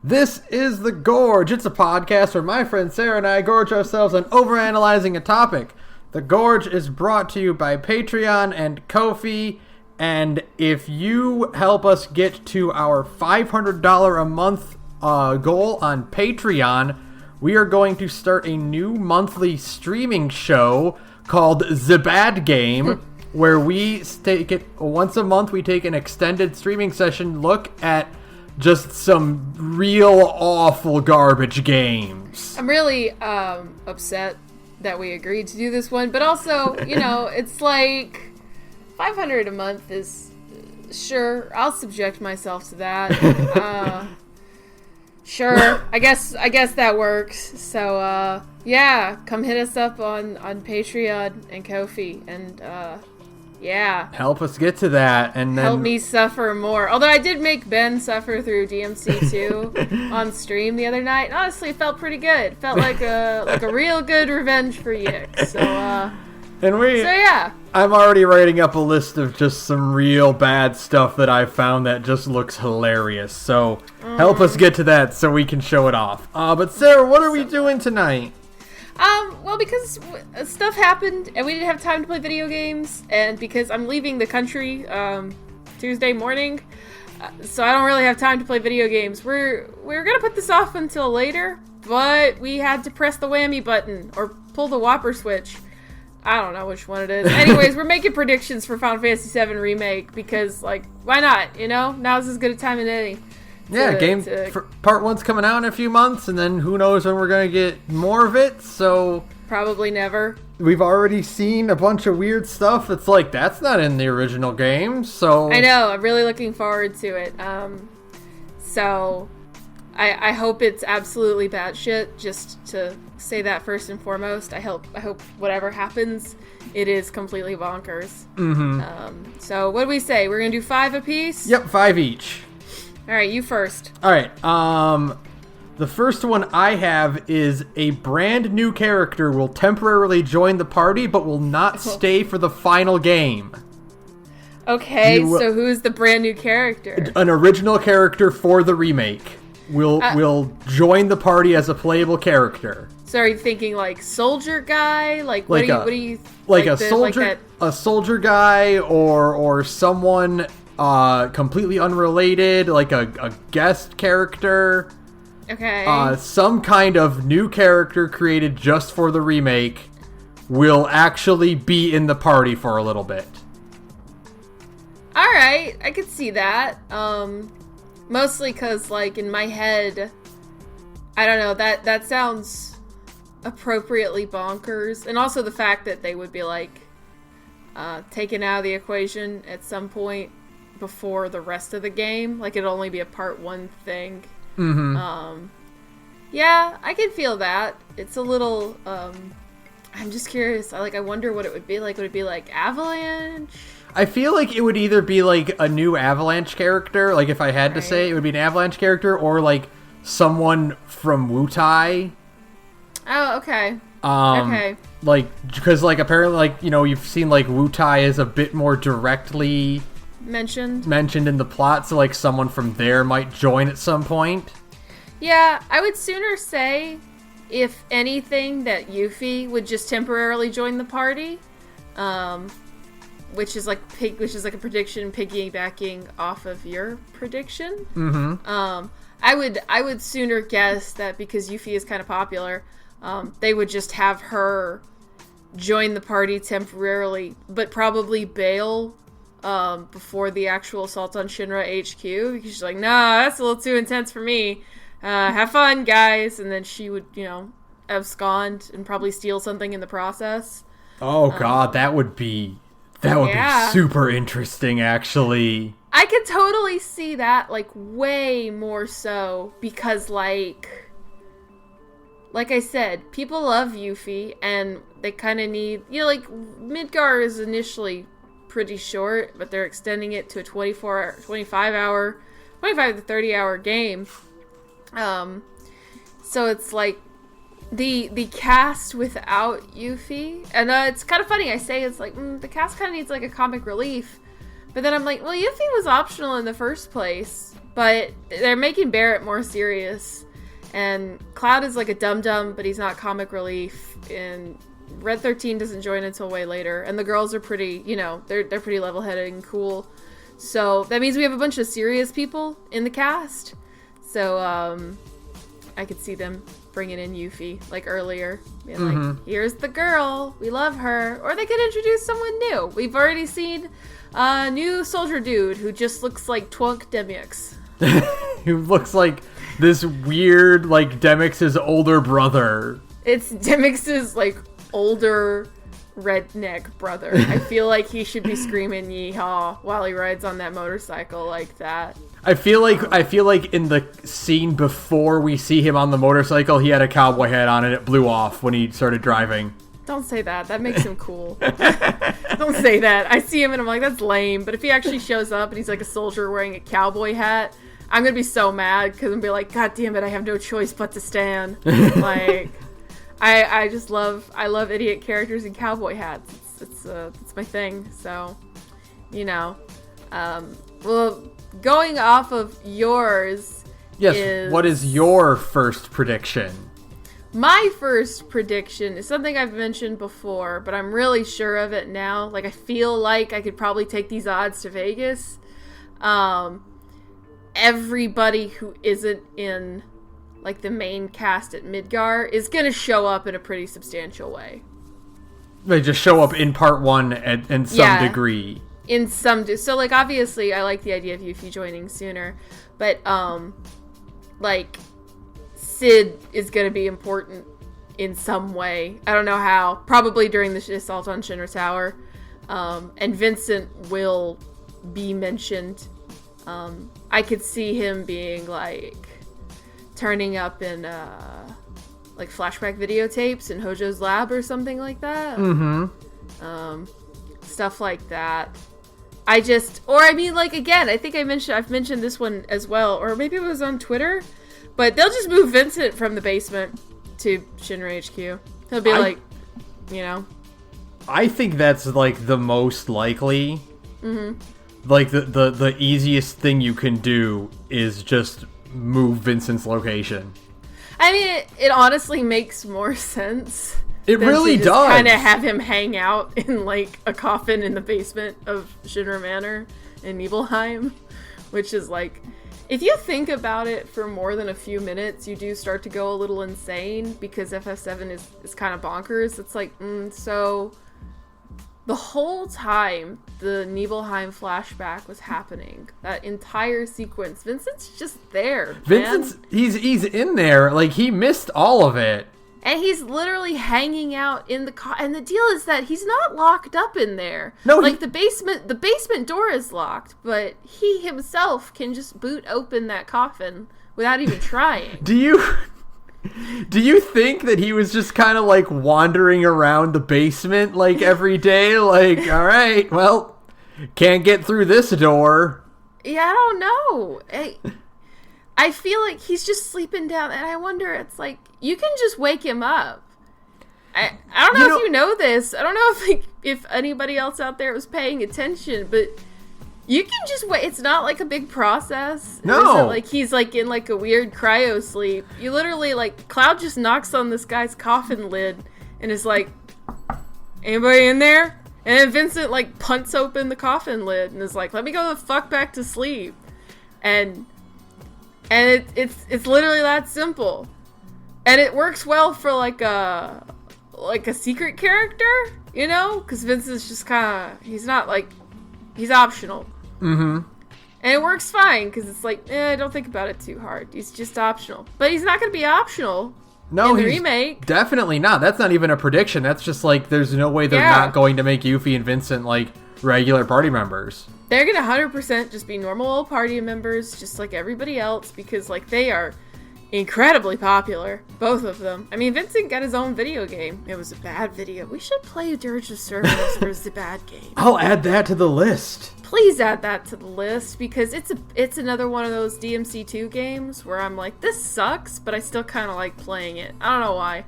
This is The Gorge. It's a podcast where my friend Sara and I gorge ourselves on overanalyzing a topic. The Gorge is brought to you by Patreon and Ko-fi, and if you help us get to our $500 a month goal on Patreon, we are going to start a new monthly streaming show called The Bad Game, where we take it once a month. We take an extended streaming session look at just some real awful garbage games. I'm really upset that we agreed to do this one, but also, it's like $500 a month is sure. I'll subject myself to that. Sure, I guess that works. So yeah, come hit us up on Patreon and Ko-fi, and yeah, help us get to that, and then help me suffer more. Although I did make Ben suffer through DMC2 on stream the other night. Honestly, it felt pretty good. Felt like a real good revenge for Yick. So yeah. I'm already writing up a list of just some real bad stuff that I found that just looks hilarious. So help us get to that so we can show it off. But Sara, what are we doing tonight? Well, because stuff happened and we didn't have time to play video games, and because I'm leaving the country Tuesday morning, so I don't really have time to play video games. We're gonna put this off until later, but we had to press the whammy button or pull the whopper switch. I don't know which one it is. Anyways, we're making predictions for Final Fantasy VII Remake because, why not? Now's as good a time as any. Yeah, part 1's coming out in a few months, and then who knows when we're going to get more of it, so... Probably never. We've already seen a bunch of weird stuff. It's like, that's not in the original game, so... I know, I'm really looking forward to it. So, I hope it's absolutely batshit, just to say that first and foremost. I hope whatever happens, it is completely bonkers. Mm-hmm. So, what do we say? We're going to do 5 apiece? Yep, 5 each. Alright, you first. Alright, the first one I have is a brand new character will temporarily join the party, but will not stay for the final game. Okay, so who's the brand new character? An original character for the remake will join the party as a playable character. So are you thinking soldier guy? What do you a soldier guy or someone completely unrelated, like a guest character. Okay. Some kind of new character created just for the remake will actually be in the party for a little bit. Alright, I could see that. Mostly because, in my head, I don't know, that sounds appropriately bonkers. And also the fact that they would be, taken out of the equation at some point before the rest of the game. It'd only be a part 1 thing. Mm-hmm. Yeah, I can feel that. It's a little, I'm just curious. I wonder what it would be like. Would it be Avalanche? I feel like it would either be a new Avalanche character, if I had to say, it would be an Avalanche character, or someone from Wutai. Oh, okay. Okay. Because apparently you've seen Wutai is a bit more directly mentioned in the plot, so someone from there might join at some point. Yeah, I would sooner say, if anything, that Yuffie would just temporarily join the party, which is a prediction piggybacking off of your prediction. Mm-hmm. I would sooner guess that because Yuffie is kind of popular, they would just have her join the party temporarily, but probably bail before the actual assault on Shinra HQ, because she's like, nah, that's a little too intense for me. Have fun, guys. And then she would, abscond and probably steal something in the process. Oh god, that would be super interesting, actually. I could totally see that, way more so, because, like I said, people love Yuffie, and they kind of need, Midgar is initially pretty short, but they're extending it to a 25 to 30 hour game. So it's the cast without Yuffie, and it's kind of funny. I say it's the cast kind of needs a comic relief, But then I'm like, well, Yuffie was optional in the first place, but they're making Barrett more serious. And Cloud is like a dum-dum, but he's not comic relief. And Red 13 doesn't join until way later. And the girls are pretty, they're pretty level-headed and cool. So that means we have a bunch of serious people in the cast. So I could see them bringing in Yuffie, like earlier. Being like, here's the girl. We love her. Or they could introduce someone new. We've already seen a new soldier dude who just looks like Twunk Demyx. Who looks like this weird, like, Demyx's older brother. It's Demyx's, like, older redneck brother. I feel like he should be screaming yeehaw while he rides on that motorcycle like that. I feel like in the scene before we see him on the motorcycle, he had a cowboy hat on and it blew off when he started driving. Don't say that. That makes him cool. Don't say that. I see him and I'm like, that's lame. But if he actually shows up and he's like a soldier wearing a cowboy hat, I'm going to be so mad because I'm going to be like, God damn it, I have no choice but to stand. Like, I love idiot characters in cowboy hats. It's my thing. So, well, going off of yours. Yes, what is your first prediction? My first prediction is something I've mentioned before, but I'm really sure of it now. Like, I feel like I could probably take these odds to Vegas. Everybody who isn't in, like, the main cast at Midgar is going to show up in a pretty substantial way. They just show up in part one in some degree. So, like, obviously, I like the idea of Yuffie joining sooner, but, like, Sid is going to be important in some way. I don't know how. Probably during the assault on Shinra Tower. And Vincent will be mentioned. I could see him being, like, turning up in, like, flashback videotapes in Hojo's lab or something like that. Stuff like that. Again, I think I've mentioned this one as well, or maybe it was on Twitter, but they'll just move Vincent from the basement to Shinra HQ. He'll be I think that's, like, the most likely. Like, the easiest thing you can do is just move Vincent's location. I mean, it honestly makes more sense. It really does. Kind of have him hang out in, like, a coffin in the basement of Shinra Manor in Nibelheim, which is, like, if you think about it for more than a few minutes, you do start to go a little insane because FF7 is kind of bonkers. It's like, so the whole time the Nibelheim flashback was happening, that entire sequence, Vincent's just there. He's in there. Like, he missed all of it. And he's literally hanging out in the car. And the deal is that he's not locked up in there. No, like, the basement door is locked, but he himself can just boot open that coffin without even trying. Do you think that he was just kind of, like, wandering around the basement, like, every day? Like, all right, well, can't get through this door. Yeah, I don't know. I feel like he's just sleeping down, and I wonder, it's like, you can just wake him up. I don't know if you know this. I don't know if anybody else out there was paying attention, but you can just wait. It's not like a big process. No. It's not like he's like in like a weird cryo sleep. You literally, like, Cloud just knocks on this guy's coffin lid and is like, anybody in there? And then Vincent, like, punts open the coffin lid and is like, let me go the fuck back to sleep. And it's literally that simple. And it works well for like a secret character, because Vincent's just kind of, he's not like, he's optional. And it works fine because it's like, don't think about it too hard. He's just optional. But he's not going to be optional in the remake. Definitely not. That's not even a prediction. That's just like, there's no way they're not going to make Yuffie and Vincent like regular party members. They're going to 100% just be normal old party members, just like everybody else, because, like, they are incredibly popular, both of them. I mean, Vincent got his own video game. It was a bad video. We should play Dirge of Cerberus versus the bad game. I'll add that to the list. Please add that to the list, because it's another one of those DMC2 games where I'm like, this sucks, but I still kind of like playing it. I don't know why.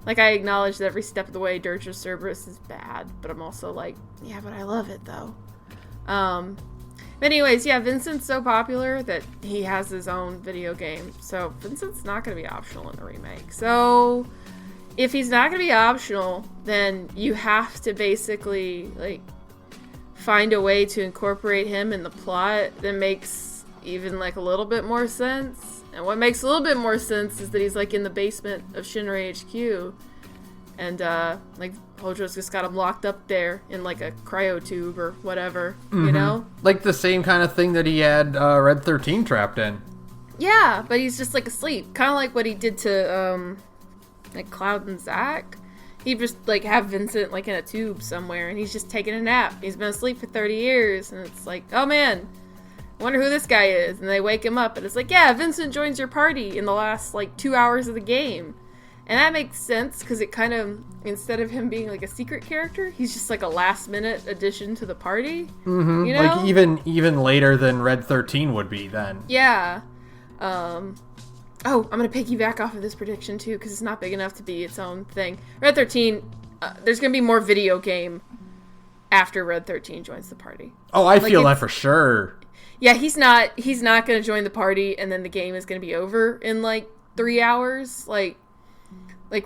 Like, I acknowledge that every step of the way Dirge of Cerberus is bad, but I'm also like, yeah, but I love it, though. But anyways, yeah, Vincent's so popular that he has his own video game. So Vincent's not going to be optional in the remake. So if he's not going to be optional, then you have to basically like find a way to incorporate him in the plot that makes even like a little bit more sense. And what makes a little bit more sense is that he's like in the basement of Shinra HQ. And, like, Hojo's just got him locked up there in, like, a cryo tube or whatever, you know? Like the same kind of thing that he had Red 13 trapped in. Yeah, but he's just, like, asleep. Kind of like what he did to, like, Cloud and Zack. He'd just, like, have Vincent, like, in a tube somewhere, and he's just taking a nap. He's been asleep for 30 years, and it's like, oh, man, I wonder who this guy is. And they wake him up, and it's like, yeah, Vincent joins your party in the last, like, 2 hours of the game. And that makes sense, because it kind of, instead of him being, like, a secret character, he's just, like, a last-minute addition to the party. Mm-hmm. You know? Like, even later than Red 13 would be, then. Yeah. Oh, I'm going to piggyback off of this prediction, too, because it's not big enough to be its own thing. Red 13, there's going to be more video game after Red 13 joins the party. Oh, I feel that for sure. Yeah, he's not going to join the party, and then the game is going to be over in, like, 3 hours. Like,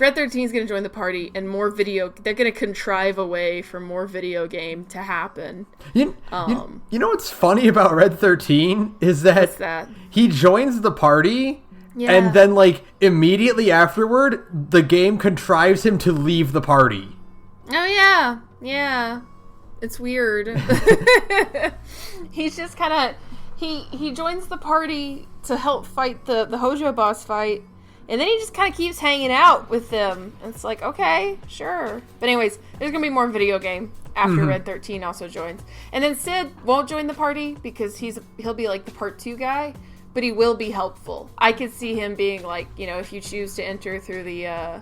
Red 13 is going to join the party, and they're going to contrive a way for more video game to happen. You know what's funny about Red 13 is that he joins the party, and then, like, immediately afterward, the game contrives him to leave the party. Oh, yeah. Yeah. It's weird. He's just kind of... He joins the party to help fight the Hojo boss fight, and then he just kind of keeps hanging out with them. And it's like, okay, sure. But anyways, there's going to be more video game after Red 13 also joins. And then Sid won't join the party because he'll be like the part 2 guy, but he will be helpful. I could see him being like, you know, if you choose to enter through the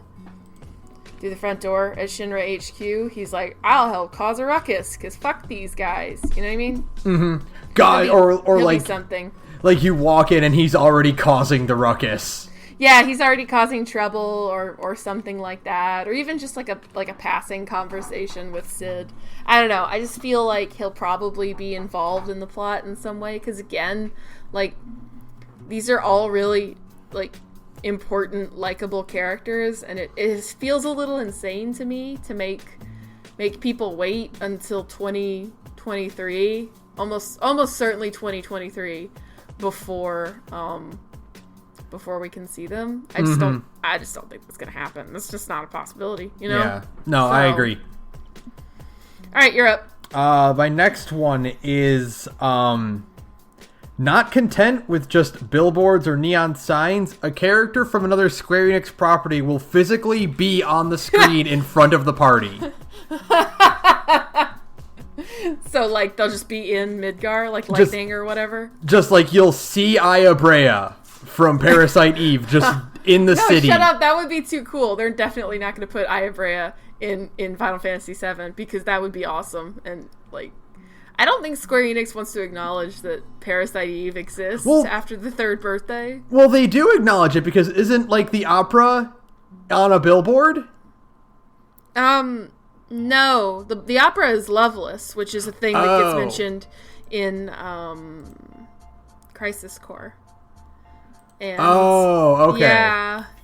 front door at Shinra HQ, he's like, I'll help cause a ruckus because fuck these guys. You know what I mean? Mm-hmm. God, or like something. Like you walk in and he's already causing the ruckus. Yeah, he's already causing trouble or something like that, or even just like a passing conversation with Sid. I don't know. I just feel like he'll probably be involved in the plot in some way because again, like these are all really like important, likable characters, and it feels a little insane to me to make people wait until 2023, almost certainly 2023 before we can see them. I just don't think that's gonna happen. That's just not a possibility, you know? Yeah. No, I agree. Alright, you're up. My next one is not content with just billboards or neon signs, a character from another Square Enix property will physically be on the screen in front of the party. So, like, they'll just be in Midgar, like Lightning or whatever? Just like you'll see Aya Brea from Parasite Eve just in the city. Shut up. That would be too cool. They're definitely not going to put Aya Brea in Final Fantasy VII because that would be awesome. And, like, I don't think Square Enix wants to acknowledge that Parasite Eve exists after the 3rd birthday. Well, they do acknowledge it because isn't, like, the opera on a billboard? No. The opera is Loveless, which is a thing that gets mentioned in Crisis Core. And okay.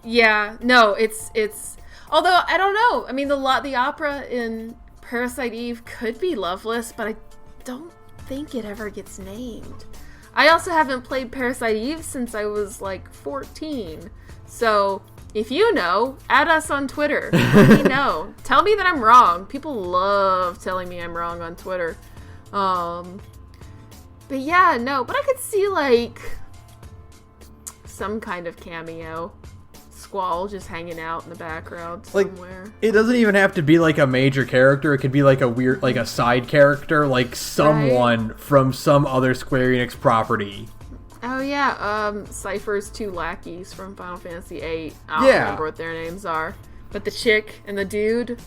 Yeah. No, it's although I don't know. I mean, the opera in Parasite Eve could be Loveless, but I don't think it ever gets named. I also haven't played Parasite Eve since I was like 14. So if you know, add us on Twitter. Let me know. Tell me that I'm wrong. People love telling me I'm wrong on Twitter. But yeah, no. But I could see like some kind of cameo. Squall just hanging out in the background somewhere. Like, it doesn't even have to be like a major character. It could be like a weird, like a side character, like someone from some other Square Enix property. Oh yeah, Cypher's 2 lackeys from Final Fantasy VIII. I don't remember what their names are. But the chick and the dude,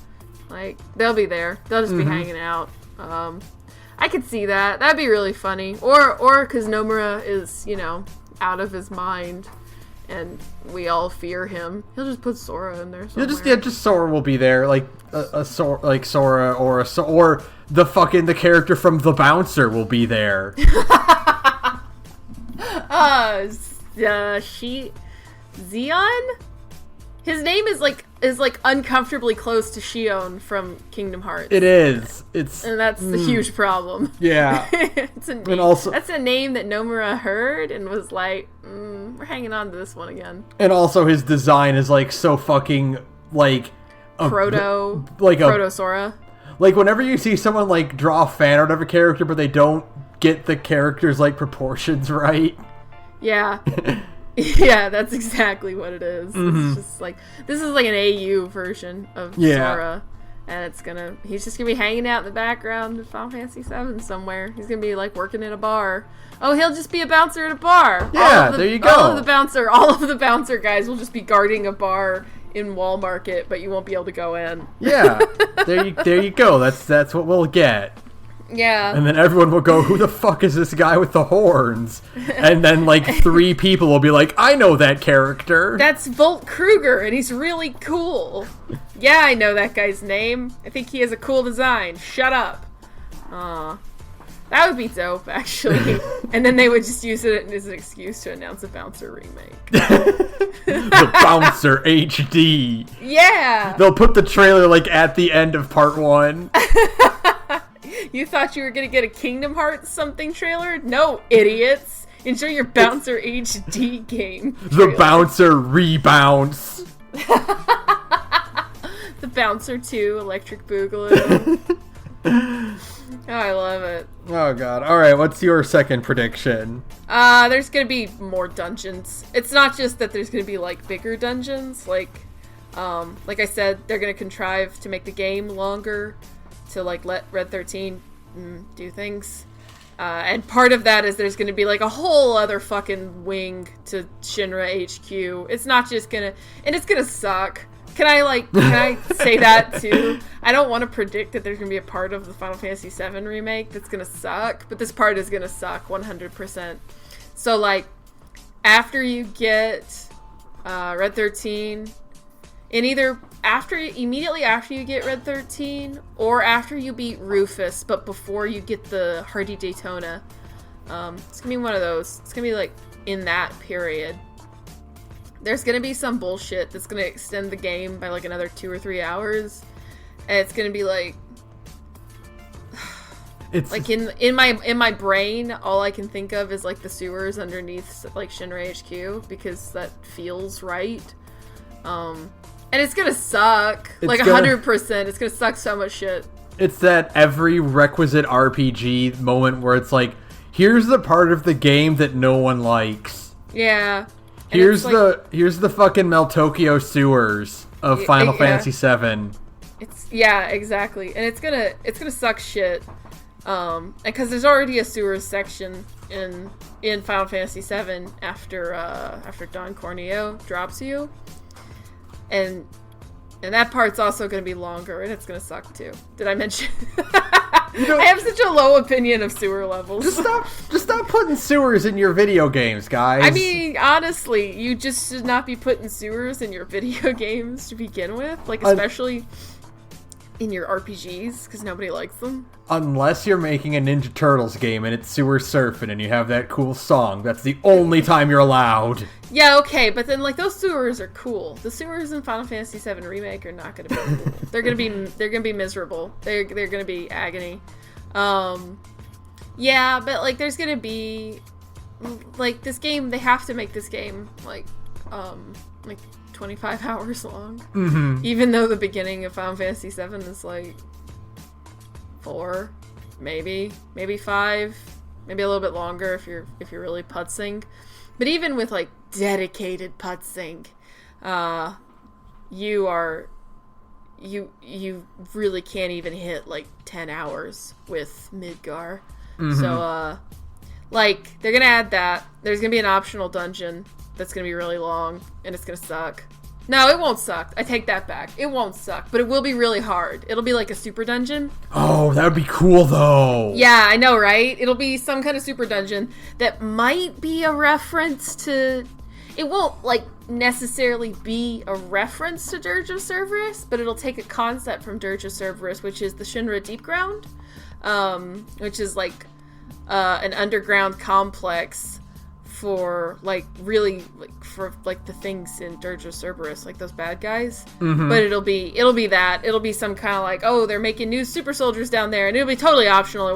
like, they'll be there. They'll just be hanging out. I could see that. That'd be really funny. Or because Nomura is, you know, out of his mind. and we all fear him. He'll just put Sora in there somewhere. Just Sora will be there, like Sora or the character from The Bouncer will be there. Xion? His name is uncomfortably close to Xion from Kingdom Hearts. It is. And that's a huge problem. Yeah. That's a name that Nomura heard and was like, we're hanging on to this one again. And also his design is like so fucking like Proto Sora. Like whenever you see someone like draw a fan art of a character but they don't get the character's like proportions right. Yeah. Yeah, that's exactly what it is. Mm-hmm. It's just like, this is like an AU version of Sora. And he's just gonna be hanging out in the background of Final Fantasy VII somewhere. He's gonna be like working in a bar. Oh, he'll just be a bouncer at a bar. Yeah, there you go. All of the bouncer guys will just be guarding a bar in Wall Market, but you won't be able to go in. Yeah, there you go. That's what we'll get. Yeah. And then everyone will go, who the fuck is this guy with the horns? And then, like, 3 people will be like, I know that character. That's Volt Kruger, and he's really cool. Yeah, I know that guy's name. I think he has a cool design. Shut up. Aw. That would be dope, actually. And then they would just use it as an excuse to announce a Bouncer remake. The Bouncer HD. Yeah! They'll put the trailer, like, at the end of part 1. You thought you were gonna get a Kingdom Hearts something trailer? No, idiots! Enjoy your Bouncer HD game trailer. The Bouncer Rebounce. The Bouncer 2 Electric Boogaloo. Oh, I love it. Oh god. Alright, what's your second prediction? There's gonna be more dungeons. It's not just that there's gonna be, like, bigger dungeons. Like I said, they're gonna contrive to make the game longer, to, like, let Red 13 do things. And part of that is there's gonna be, like, a whole other fucking wing to Shinra HQ. It's not just gonna... And it's gonna suck. Can I say that, too? I don't want to predict that there's gonna be a part of the Final Fantasy VII remake that's gonna suck, but this part is gonna suck 100%. So, like, after you get Red 13... And either immediately after you get Red 13, or after you beat Rufus, but before you get the Hardy Daytona. It's gonna be one of those. It's gonna be like in that period. There's gonna be some bullshit that's gonna extend the game by like another 2 or 3 hours. And it's gonna be like, it's like in my brain, all I can think of is like the sewers underneath like Shinra HQ, because that feels right. And it's gonna suck. Like 100%. It's gonna suck so much shit. It's that every requisite RPG moment where it's like, here's the part of the game that no one likes. Yeah. Here's the fucking Meltokyo sewers of Final Fantasy VII. Yeah, exactly. And it's gonna suck shit. Because there's already a sewers section in Final Fantasy VII after Don Corneo drops you. And that part's also going to be longer, and it's going to suck too. Did I mention? I have such a low opinion of sewer levels. Just stop putting sewers in your video games, guys. I mean, honestly, you just should not be putting sewers in your video games to begin with. Like, especially in your RPGs, because nobody likes them. Unless you're making a Ninja Turtles game and it's sewer surfing and you have that cool song. That's the only time you're allowed. Yeah, okay, but then like those sewers are cool. The sewers in Final Fantasy VII Remake are not going to be cool. They're going to be miserable. They're going to be agony. Yeah, but like there's going to be like this game, they have to make this game like 25 hours long. Mm-hmm. Even though the beginning of Final Fantasy VII is like 4, maybe 5, maybe a little bit longer if you're really putzing. But even with like dedicated putzing, you really can't even hit like 10 hours with Midgar. Mm-hmm. So like they're gonna add that. There's gonna be an optional dungeon that's gonna be really long and it's gonna suck. No, it won't suck. I take that back. It won't suck, but it will be really hard. It'll be like a super dungeon. Oh, that would be cool, though. Yeah, I know, right? It'll be some kind of super dungeon that might be a reference to... it won't like necessarily be a reference to Dirge of Cerberus, but it'll take a concept from Dirge of Cerberus, which is the Shinra Deep Ground, which is like an underground complex for like really like for like the things in Dirge of Cerberus, like those bad guys. Mm-hmm. But it'll be some kind of like, oh, they're making new super soldiers down there, and it'll be totally optional.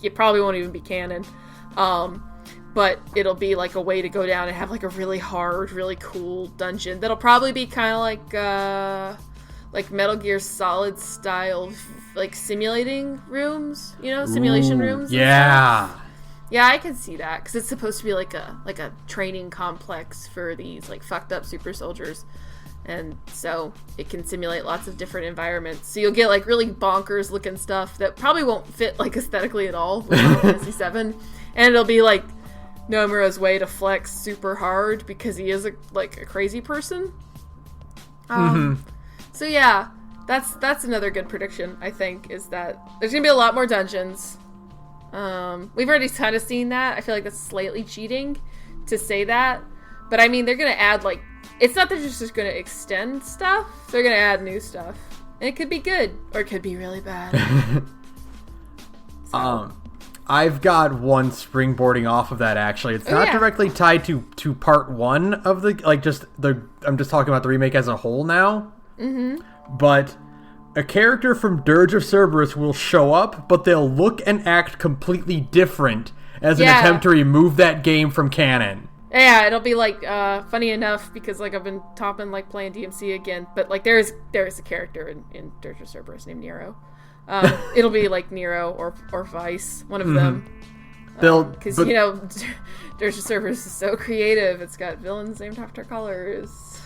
It probably won't even be canon. But it'll be like a way to go down and have like a really hard, really cool dungeon that'll probably be kind of like Metal Gear Solid style, like simulating rooms, simulation rooms. Yeah. Yeah, I can see that, because it's supposed to be like a training complex for these like fucked up super soldiers, and so it can simulate lots of different environments. So you'll get like really bonkers looking stuff that probably won't fit like aesthetically at all with Final Fantasy VII, and it'll be like Nomura's way to flex super hard because he is a crazy person. So yeah, that's another good prediction, I think, is that there's gonna be a lot more dungeons. We've already kind of seen that. I feel like that's slightly cheating to say that, but I mean, they're gonna add like, it's not that they're just gonna extend stuff, they're gonna add new stuff, and it could be good or it could be really bad. I've got one springboarding off of that, actually. It's not directly tied to part one of the I'm just talking about the remake as a whole now. But a character from Dirge of Cerberus will show up, but they'll look and act completely different as an attempt to remove that game from canon. Yeah, it'll be like, funny enough, because like I've been topping like playing DMC again, but like there is a character in Dirge of Cerberus named Nero. It'll be like Nero or Vice, one of them. Because Dirge of Cerberus is so creative. It's got villains named after colors.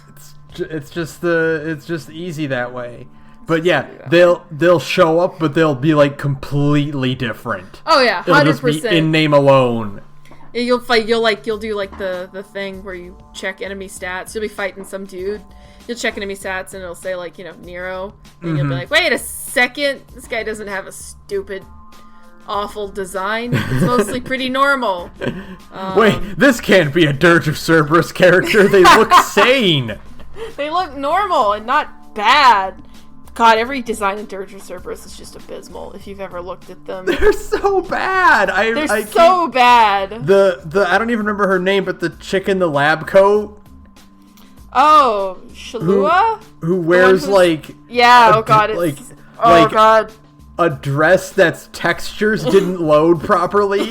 It's just easy that way. But yeah, they'll show up, but they'll be like completely different. Oh yeah, 100%. It'll just be in name alone. You'll do like the thing where you check enemy stats. You'll be fighting some dude. You'll check enemy stats and it'll say like, Nero, and you'll be like, wait a second, this guy doesn't have a stupid, awful design. It's mostly pretty normal. Wait, this can't be a Dirge of Cerberus character. They look sane. They look normal and not bad. God, every design in Dirge of Cerberus is just abysmal if you've ever looked at them. They're so bad. They're so bad. The I don't even remember her name, but the chick in the lab coat. Oh, Shalua? Who wears like... Yeah, oh god, it's... God. A dress that's textures didn't load properly.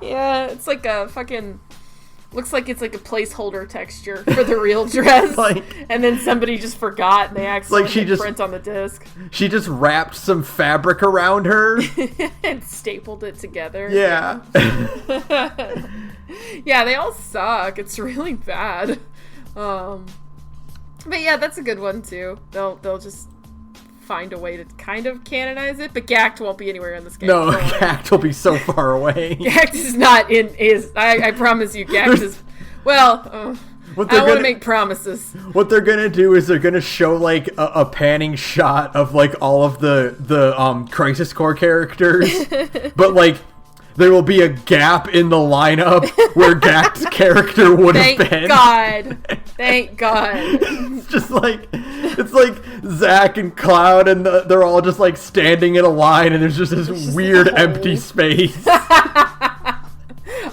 Yeah, it's like a fucking... Looks like it's like a placeholder texture for the real dress. And then somebody just forgot and they accidentally print on the disc. She just wrapped some fabric around her. And stapled it together. Yeah. Yeah, they all suck. It's really bad. But yeah, that's a good one too. They'll just find a way to kind of canonize it, but Gact won't be anywhere in this game. No, Gact will be so far away. Gact is not in his... I promise you, Gact is... Well, I don't want to make promises. What they're gonna do is they're gonna show like a panning shot of like all of the Crisis Core characters, but like there will be a gap in the lineup where Gact's character would have been. Thank God. It's like Zack and Cloud, and they're all just like standing in a line, and there's just this weird empty space.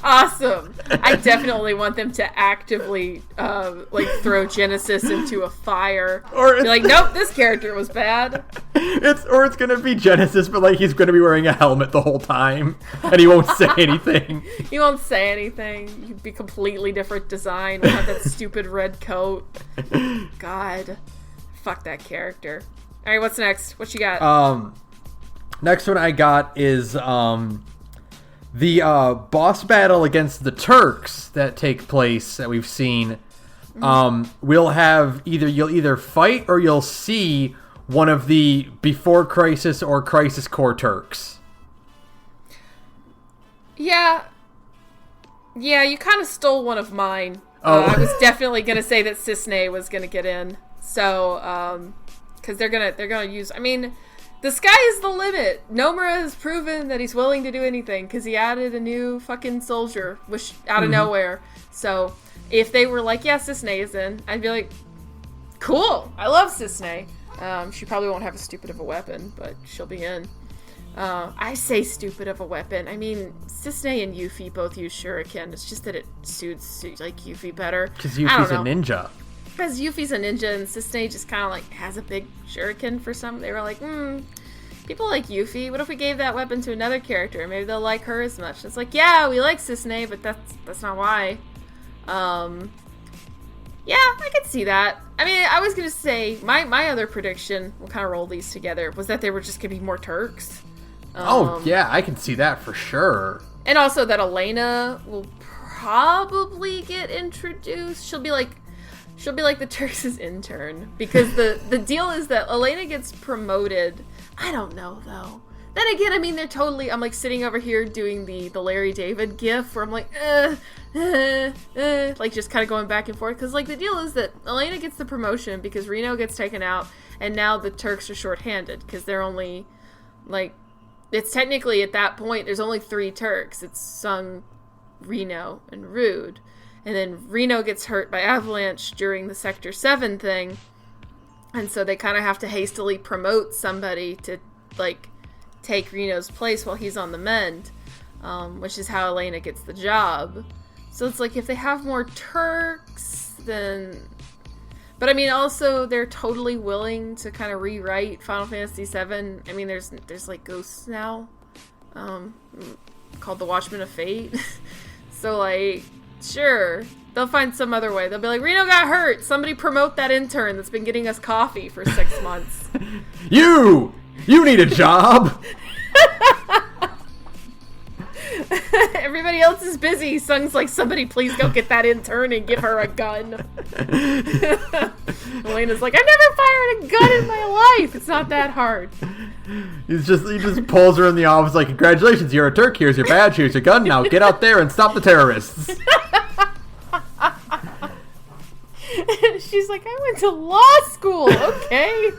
Awesome. I definitely want them to actively throw Genesis into a fire. Or be like, nope, this character was bad. It's gonna be Genesis, but like he's gonna be wearing a helmet the whole time, and he won't say anything. He won't say anything. He'd be completely different design. We'll have that stupid red coat. God, fuck that character. All right, what's next? What you got? Next one I got is the boss battle against the Turks that take place that we've seen. We'll have you'll either fight or you'll see one of the Before Crisis or Crisis Core Turks. Yeah, you kind of stole one of mine. Oh. I was definitely gonna say that Cisne was gonna get in. So, because they're gonna use. I mean, The sky is the limit. Nomura has proven that he's willing to do anything because he added a new fucking soldier out of nowhere. So if they were like, yeah, Cissnei is in, I'd be like, cool. I love Cissnei. She probably won't have as stupid of a weapon, but she'll be in. I say stupid of a weapon. I mean, Cissnei and Yuffie both use shuriken. It's just that it suits like Yuffie better. Because Yuffie's a ninja. Because Yuffie's a ninja and Cissnei just kind of like has a big shuriken for some. They were like, people like Yuffie. What if we gave that weapon to another character? Maybe they'll like her as much. It's like, yeah, we like Cissnei, but that's not why. Yeah, I could see that. I mean, I was gonna say my other prediction. We'll kind of roll these together. Was that there were just gonna be more Turks. Yeah, I can see that for sure. And also that Elena will probably get introduced. She'll be like the Turks' intern. Because the deal is that Elena gets promoted. I don't know, though. Then again, I mean, I'm like sitting over here doing the Larry David gif where I'm like, like just kind of going back and forth. Because like the deal is that Elena gets the promotion because Reno gets taken out. And now the Turks are shorthanded because they're only like, it's technically at that point, there's only 3 Turks. It's Sung, Reno, and Rude. And then Reno gets hurt by Avalanche during the Sector 7 thing. And so they kind of have to hastily promote somebody to, like, take Reno's place while he's on the mend. Which is how Elena gets the job. So it's like, if they have more Turks, then... But I mean, also, they're totally willing to kind of rewrite Final Fantasy VII. I mean, there's like ghosts now, called the Watchmen of Fate. So like, sure, they'll find some other way. They'll be like, Reno got hurt. Somebody promote that intern that's been getting us coffee for 6 months. You need a job. Everybody else is busy. Sung's like, somebody please go get that intern and give her a gun. Elena's like, I've never fired a gun in my life. It's not that hard. He just pulls her in the office like, congratulations, you're a Turk. Here's your badge. Here's your gun. Now get out there and stop the terrorists. She's like, I went to law school. Okay.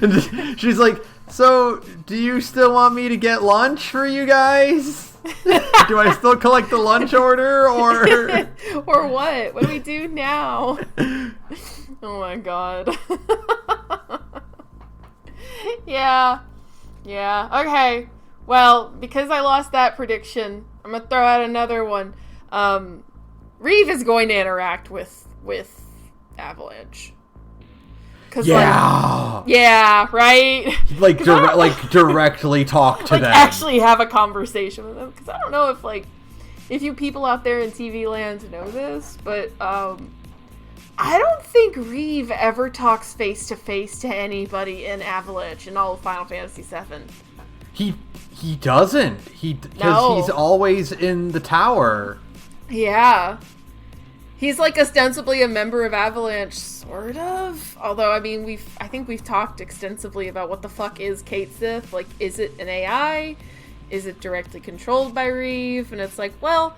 And she's like, so do you still want me to get lunch for you guys? Do I still collect the lunch order, or or what? What do we do now? Oh my god. Yeah. Okay. Well, because I lost that prediction, I'm gonna throw out another one. Reeve is going to interact with Avalanche. Yeah, right? Like directly talk to them. Actually have a conversation with them. Because I don't know if you people out there in TV land know this, but I don't think Reeve ever talks face-to-face to anybody in Avalanche in all of Final Fantasy VII. He doesn't. Because he's always in the tower. Yeah. He's like ostensibly a member of Avalanche, sort of. Although, I mean, I think we've talked extensively about what the fuck is Kate Sith. Like, is it an AI? Is it directly controlled by Reeve? And it's like, well,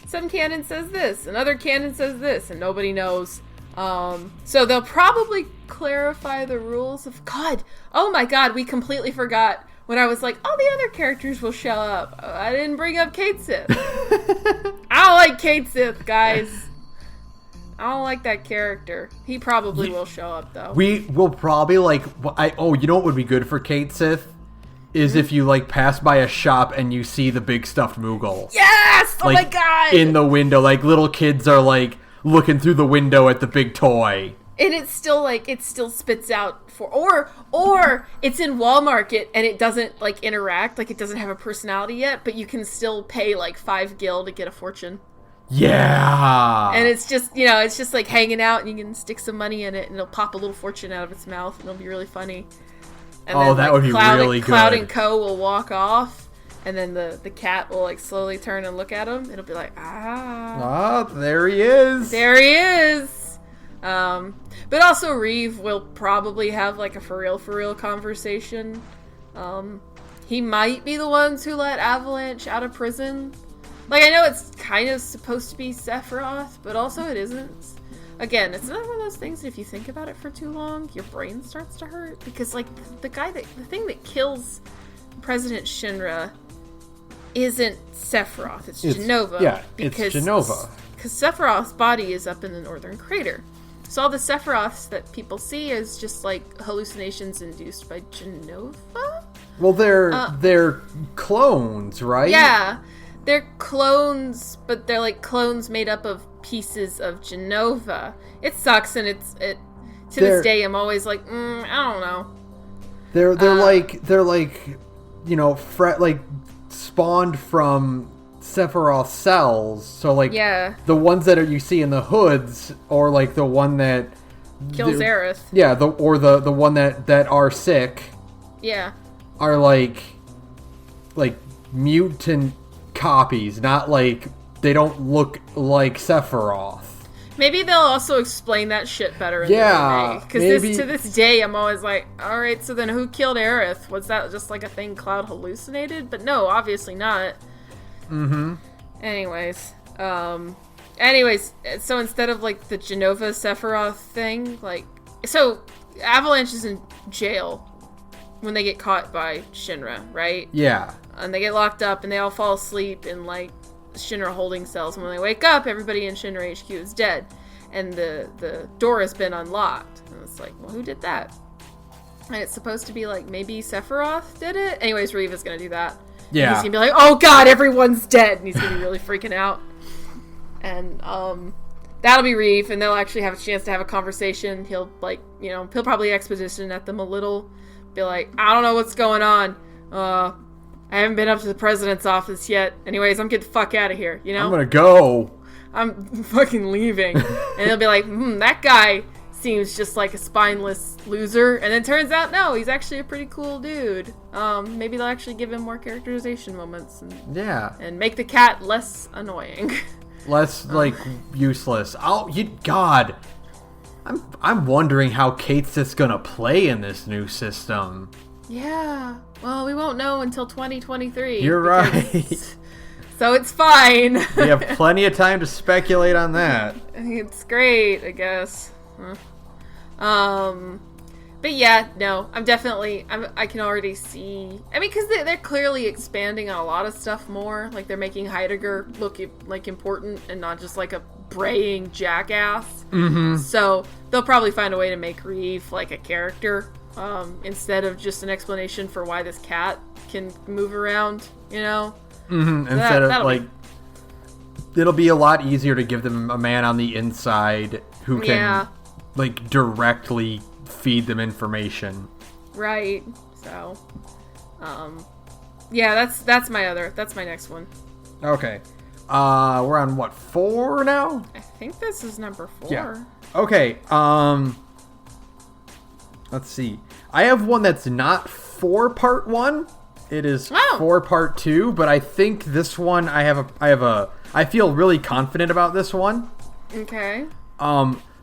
some canon says this, another canon says this, and nobody knows. So they'll probably clarify the rules of... God, oh my god, we completely forgot when I was like, all the other characters will show up. I didn't bring up Kate Sith. I don't like Kate Sith, guys. I don't like that character. He probably will show up, though. We will probably, you know what would be good for Kate Sith? Is if you, pass by a shop and you see the big stuffed Moogle. Yes! Oh my god! In the window, little kids are, looking through the window at the big toy. And it's still, it still spits out for... Or it's in Walmart and it doesn't, interact. It doesn't have a personality yet, but you can still pay, 5 gil to get a fortune. Yeah. And it's just, it's just hanging out and you can stick some money in it and it'll pop a little fortune out of its mouth and it'll be really funny. And then, that would be really good. Cloud and Co. will walk off and then the cat will slowly turn and look at him. It'll be like, ah, there he is. There he is. But also Reeve will probably have a for real conversation. He might be the ones who let Avalanche out of prison. I know it's kind of supposed to be Sephiroth, but also it isn't. again, it's not one of those things that if you think about it for too long, your brain starts to hurt. Because, like, the thing that kills President Shinra isn't Sephiroth, it's Jenova. Yeah, it's Jenova. Because Sephiroth's body is up in the northern crater. So all the Sephiroths that people see is just, like, hallucinations induced by Jenova? Well, they're clones, right? Yeah, they're clones, but they're, like, clones made up of pieces of Jenova. It sucks, and to this day, I'm always like, I don't know. They're like, you know, like, spawned from Sephiroth cells, so like the ones that you see in the hoods, or like the one that kills Aerith. Yeah, the one that are sick. Yeah. Are like mutant copies, not like they don't look like Sephiroth. Maybe they'll also explain that shit better in the remake. Because to this day, I'm always like, alright, so then who killed Aerith? Was that just like a thing Cloud hallucinated? But no, obviously not. Mm-hmm. Anyways, so instead of like the Jenova Sephiroth thing, like, so Avalanche is in jail when they get caught by Shinra, right? Yeah. And they get locked up and they all fall asleep in like Shinra holding cells. And when they wake up, everybody in Shinra HQ is dead. And the door has been unlocked. And it's like, well, who did that? And it's supposed to be like, maybe Sephiroth did it? Anyways, Reeva's gonna do that. Yeah. And he's gonna be like, oh god, everyone's dead! And he's gonna be really freaking out. And, that'll be Reeve, and they'll actually have a chance to have a conversation. He'll, like, you know, he'll probably exposition at them a little. Be like, I don't know what's going on. I haven't been up to the president's office yet. Anyways, I'm getting the fuck out of here, you know? I'm gonna go. I'm fucking leaving. And he'll be like, that guy seems just like a spineless loser. And then turns out, no, he's actually a pretty cool dude. Maybe they'll actually give him more characterization moments. And make the cat less annoying. Less, like, useless. God. I'm wondering how Kate's just gonna play in this new system. Yeah. Well, we won't know until 2023. You're right. So it's fine. We have plenty of time to speculate on that. It's great, I guess. But yeah, no, I can already see, I mean, because they're clearly expanding on a lot of stuff more. Like, they're making Heidegger look, like, important and not just, like, a braying jackass. Mm-hmm. So they'll probably find a way to make Reeve, like, a character, instead of just an explanation for why this cat can move around, you know? Mm-hmm. Instead of, like, it'll be a lot easier to give them a man on the inside who can, like, directly feed them information. Right. So, yeah, that's my next one. Okay. We're on what, 4 now? I think this is number 4. Yeah. Okay. Let's see. I have one that's not 4 part 1. It is 4 part 2, but I think this one I feel really confident about this one. Okay.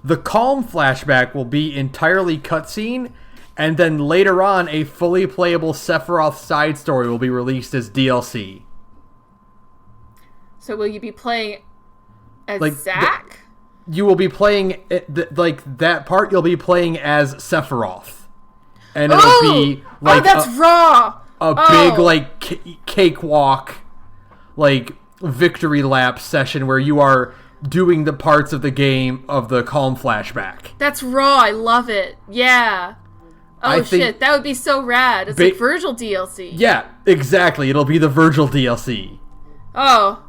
The Calm flashback will be entirely cutscene, and then later on, a fully playable Sephiroth side story will be released as DLC. So will you be playing as Zack? You will be playing, that part you'll be playing as Sephiroth. And it'll be, like, that's raw! Big, like, cakewalk, like, victory lap session where you are doing the parts of the game of the Calm flashback. That's raw. I love it. Yeah. Oh, shit. That would be so rad. It's like Virgil DLC. Yeah, exactly. It'll be the Virgil DLC. Oh.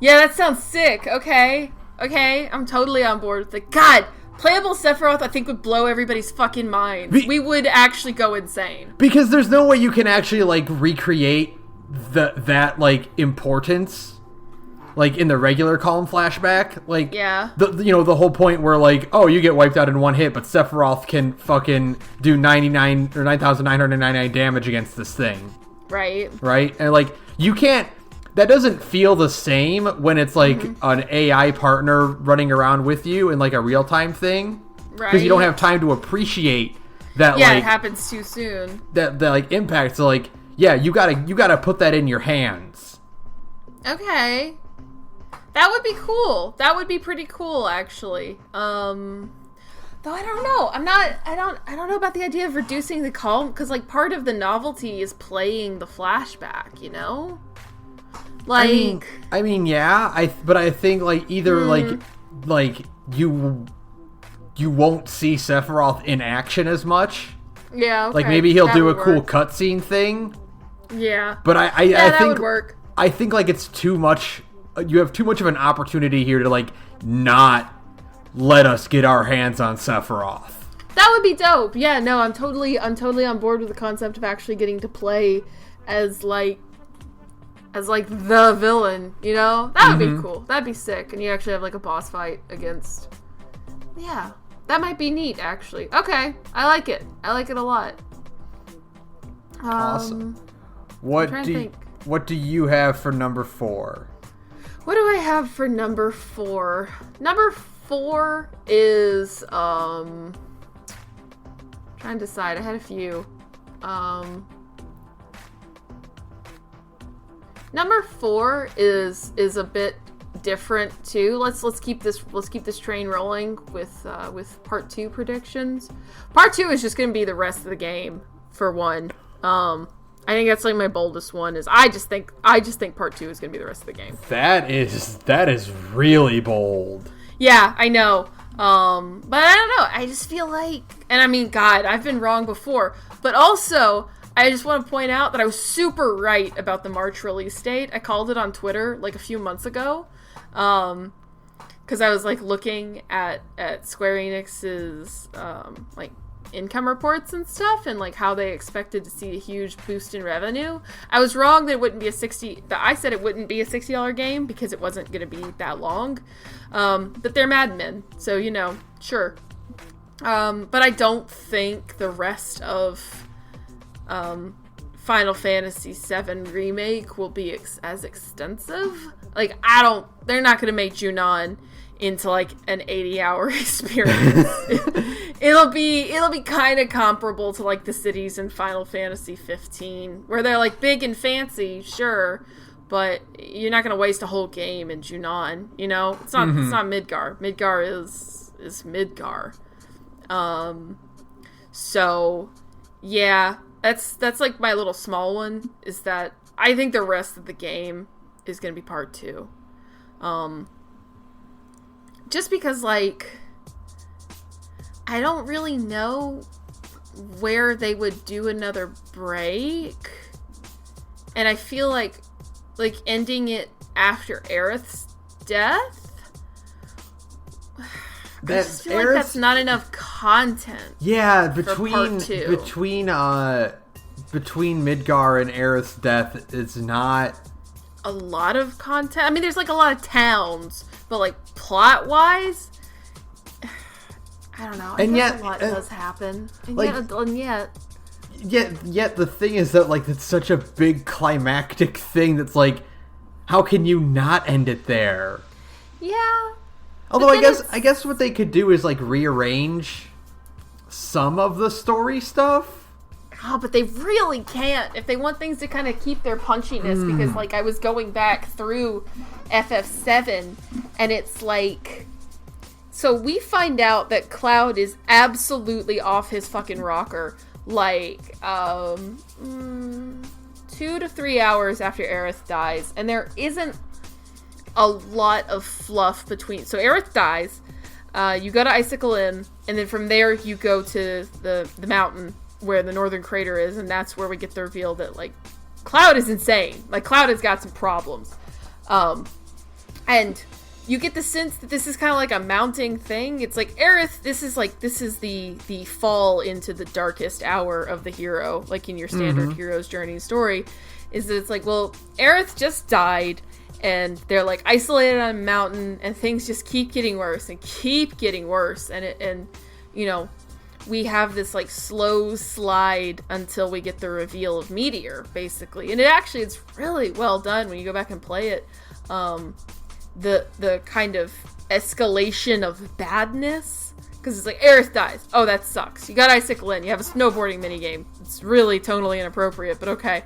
Yeah, that sounds sick. Okay. I'm totally on board with it. God, playable Sephiroth I think would blow everybody's fucking minds. We would actually go insane. Because there's no way you can actually, like, recreate that like, importance, like, in the regular Calm flashback. Like, the whole point where, like, oh, you get wiped out in one hit, but Sephiroth can fucking do 9,999 damage against this thing. Right. And, like, you can't, that doesn't feel the same when it's, like, an AI partner running around with you in, like, a real-time thing. Right. Because you don't have time to appreciate that, like, it happens too soon. That like, impact. So, like, yeah, you gotta put that in your hands. Okay. That would be cool. That would be pretty cool, actually. Though I don't know. I don't know about the idea of reducing the calm, because, like, part of the novelty is playing the flashback, you know? Like... I mean, yeah. But I think, like, either, like, you won't see Sephiroth in action as much. Yeah, okay. Like, maybe he'll do a cool cutscene thing. Yeah. But I think... that would work. I think, like, it's too much... You have too much of an opportunity here to, like, not let us get our hands on Sephiroth. That would be dope. Yeah, no, I'm totally on board with the concept of actually getting to play as the villain, you know? That would be cool. That'd be sick. And you actually have, like, a boss fight against... Yeah. That might be neat, actually. Okay. I like it. I like it a lot. Awesome. What do you have for number 4? What do I have for number 4? Number 4 is, trying to decide. I had a few. Number 4 is a bit different too. Let's keep this train rolling with part 2 predictions. Part 2 is just going to be the rest of the game for one. I think that's like my boldest one is I just think part 2 is going to be the rest of the game. That is really bold. Yeah, I know. But I don't know. I just feel like, and I mean, God, I've been wrong before, but also I just want to point out that I was super right about the March release date. I called it on Twitter like a few months ago. Because I was like looking at Square Enix's like income reports and stuff, and like how they expected to see a huge boost in revenue. I was wrong that it wouldn't be I said it wouldn't be a $60 game because it wasn't going to be that long. But they're Mad Men, so you know, sure. But I don't think the rest of Final Fantasy VII Remake will be as extensive. Like, they're not going to make Junon into like an 80-hour experience. It'll be kind of comparable to like the cities in Final Fantasy 15, where they're like big and fancy, sure, but you're not going to waste a whole game in Junon, you know? It's not Midgar. Midgar is Midgar. So yeah, that's like my little small one, is that I think the rest of the game is going to be part 2. Just because, like, I don't really know where they would do another break. And I feel like ending it after Aerith's death, I just feel like that's not enough content. Yeah, between Midgar and Aerith's death, it's not a lot of content. I mean, there's like a lot of towns, but like plot wise, I don't know. And yet, a lot does happen. And like, yet the thing is that like it's such a big climactic thing that's like, how can you not end it there? Yeah. Although I guess what they could do is like rearrange some of the story stuff. Oh, but they really can't if they want things to kind of keep their punchiness, because like I was going back through FF7 and it's like, so we find out that Cloud is absolutely off his fucking rocker like 2 to 3 hours after Aerith dies, and there isn't a lot of fluff between. So Aerith dies, you go to Icicle Inn, and then from there you go to the mountain where the northern crater is, and that's where we get the reveal that like Cloud is insane. Like Cloud has got some problems. And you get the sense that this is kind of like a mounting thing. It's like Aerith, this is the fall into the darkest hour of the hero, like in your standard hero's journey story, is that it's like, well, Aerith just died, and they're like isolated on a mountain, and things just keep getting worse and keep getting worse, and you know, we have this like slow slide until we get the reveal of Meteor, basically. And it's really well done when you go back and play it. The kind of escalation of badness, because it's like Aerith dies. Oh, that sucks. You got Icicle Inn. You have a snowboarding minigame. It's really totally inappropriate, but okay.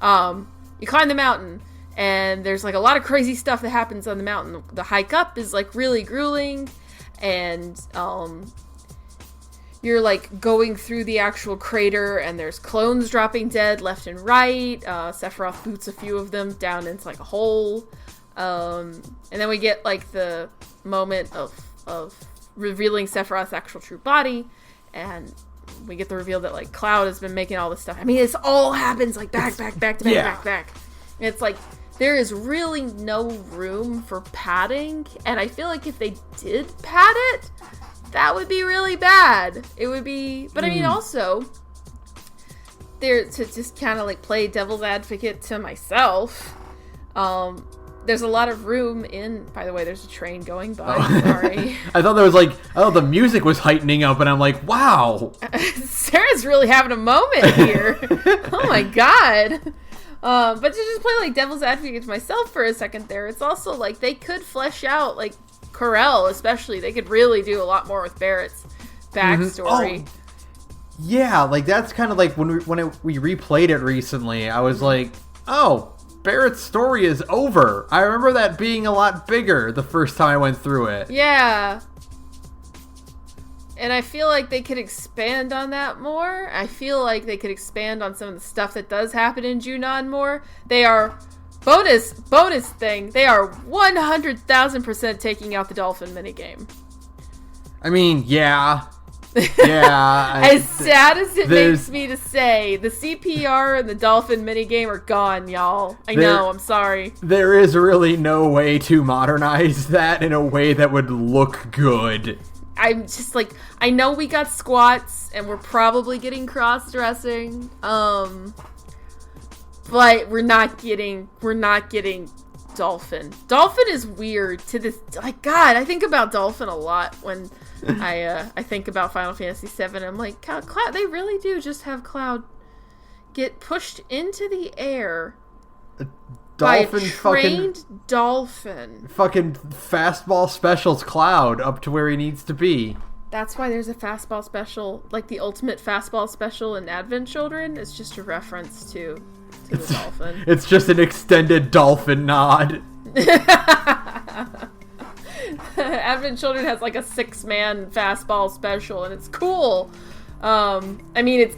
You climb the mountain, And there's like a lot of crazy stuff that happens on the mountain. The hike up is like really grueling, and you're like going through the actual crater, and there's clones dropping dead left and right. Sephiroth boots a few of them down into like a hole. And then we get like the moment of revealing Sephiroth's actual true body, and we get the reveal that like Cloud has been making all this stuff. I mean, this all happens like back to back. And it's like there is really no room for padding, and I feel like if they did pad it, that would be really bad. It would be, but I mean, also there to just kind of like play devil's advocate to myself. There's a lot of room in. By the way, there's a train going by. Sorry. I thought there was like, the music was heightening up, and I'm like, wow. Sarah's really having a moment here. Oh my god. But to just play like devil's advocate to myself for a second there, it's also like they could flesh out like Corel, especially. They could really do a lot more with Barrett's backstory. Yeah, like that's kind of like when we replayed it recently. I was like, oh, Barrett's story is over. I remember that being a lot bigger the first time I went through it. Yeah. And I feel like they could expand on that more. I feel like they could expand on some of the stuff that does happen in Junon more. They are bonus thing. They are 100,000% taking out the dolphin minigame. I mean, yeah. Yeah. As sad as it makes me to say, the CPR and the dolphin minigame are gone, y'all. I know, I'm sorry. There is really no way to modernize that in a way that would look good. I'm just like, I know we got squats and we're probably getting cross-dressing, but we're not getting dolphin. Dolphin is weird to this, like, God, I think about dolphin a lot when I think about Final Fantasy VII. I'm like, Cloud, they really do just have Cloud get pushed into the air by a trained dolphin. Fucking fastball specials Cloud up to where he needs to be. That's why there's a fastball special, like the ultimate fastball special in Advent Children. It's just a reference to the dolphin. It's just an extended dolphin nod. Advent Children has like a 6-man fastball special, and it's cool. I mean,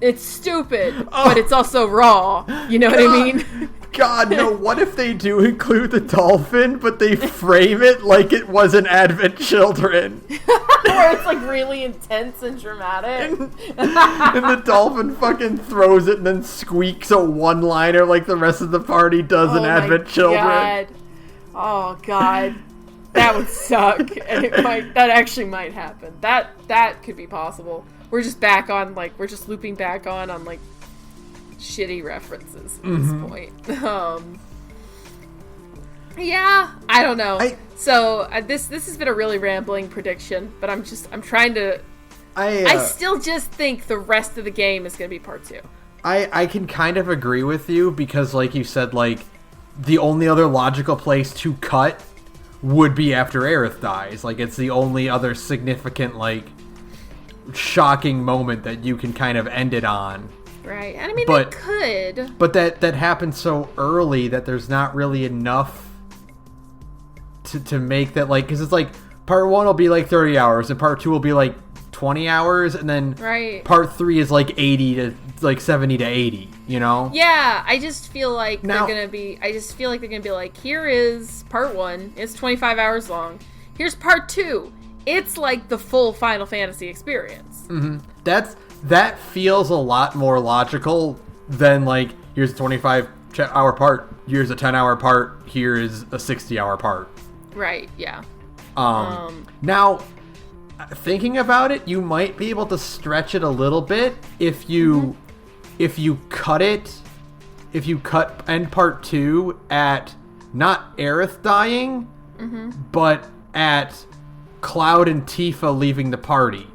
it's stupid, but it's also raw. You know what I mean? God, no, what if they do include the dolphin, but they frame it like it was an Advent Children? Where it's like really intense and dramatic. And the dolphin fucking throws it and then squeaks a one-liner like the rest of the party does in Advent Children. God. Oh, God. That would suck. And that actually might happen. That could be possible. We're just looping back on like shitty references at this point. Yeah, I don't know. This has been a really rambling prediction, but I'm trying to. I still just think the rest of the game is going to be part 2. I can kind of agree with you because, like you said, like the only other logical place to cut would be after Aerith dies. Like it's the only other significant like shocking moment that you can kind of end it on. Right. And I mean, they could. But that happens so early that there's not really enough to make that, like, because it's like part 1 will be like 30 hours and part 2 will be like 20 hours and then part 3 is like 80 to like 70 to 80, you know? Yeah, I just feel like they're going to be like, here is part 1, it's 25 hours long. Here's part 2. It's like the full Final Fantasy experience. Mm-hmm. That feels a lot more logical than like, here's a 25-hour part, here's a 10-hour part, here is a 60-hour part. Right, yeah. Now, thinking about it, you might be able to stretch it a little bit if you cut end part 2 at not Aerith dying, but at Cloud and Tifa leaving the party.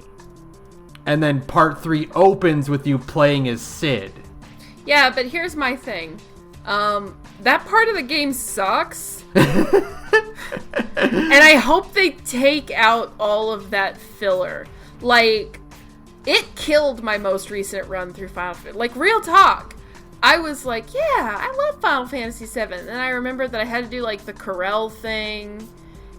And then part 3 opens with you playing as Cid. Yeah, but here's my thing. That part of the game sucks. And I hope they take out all of that filler. Like, it killed my most recent run through Final Fantasy. Like, real talk. I was like, yeah, I love Final Fantasy VII. And I remembered that I had to do, like, the Corel thing,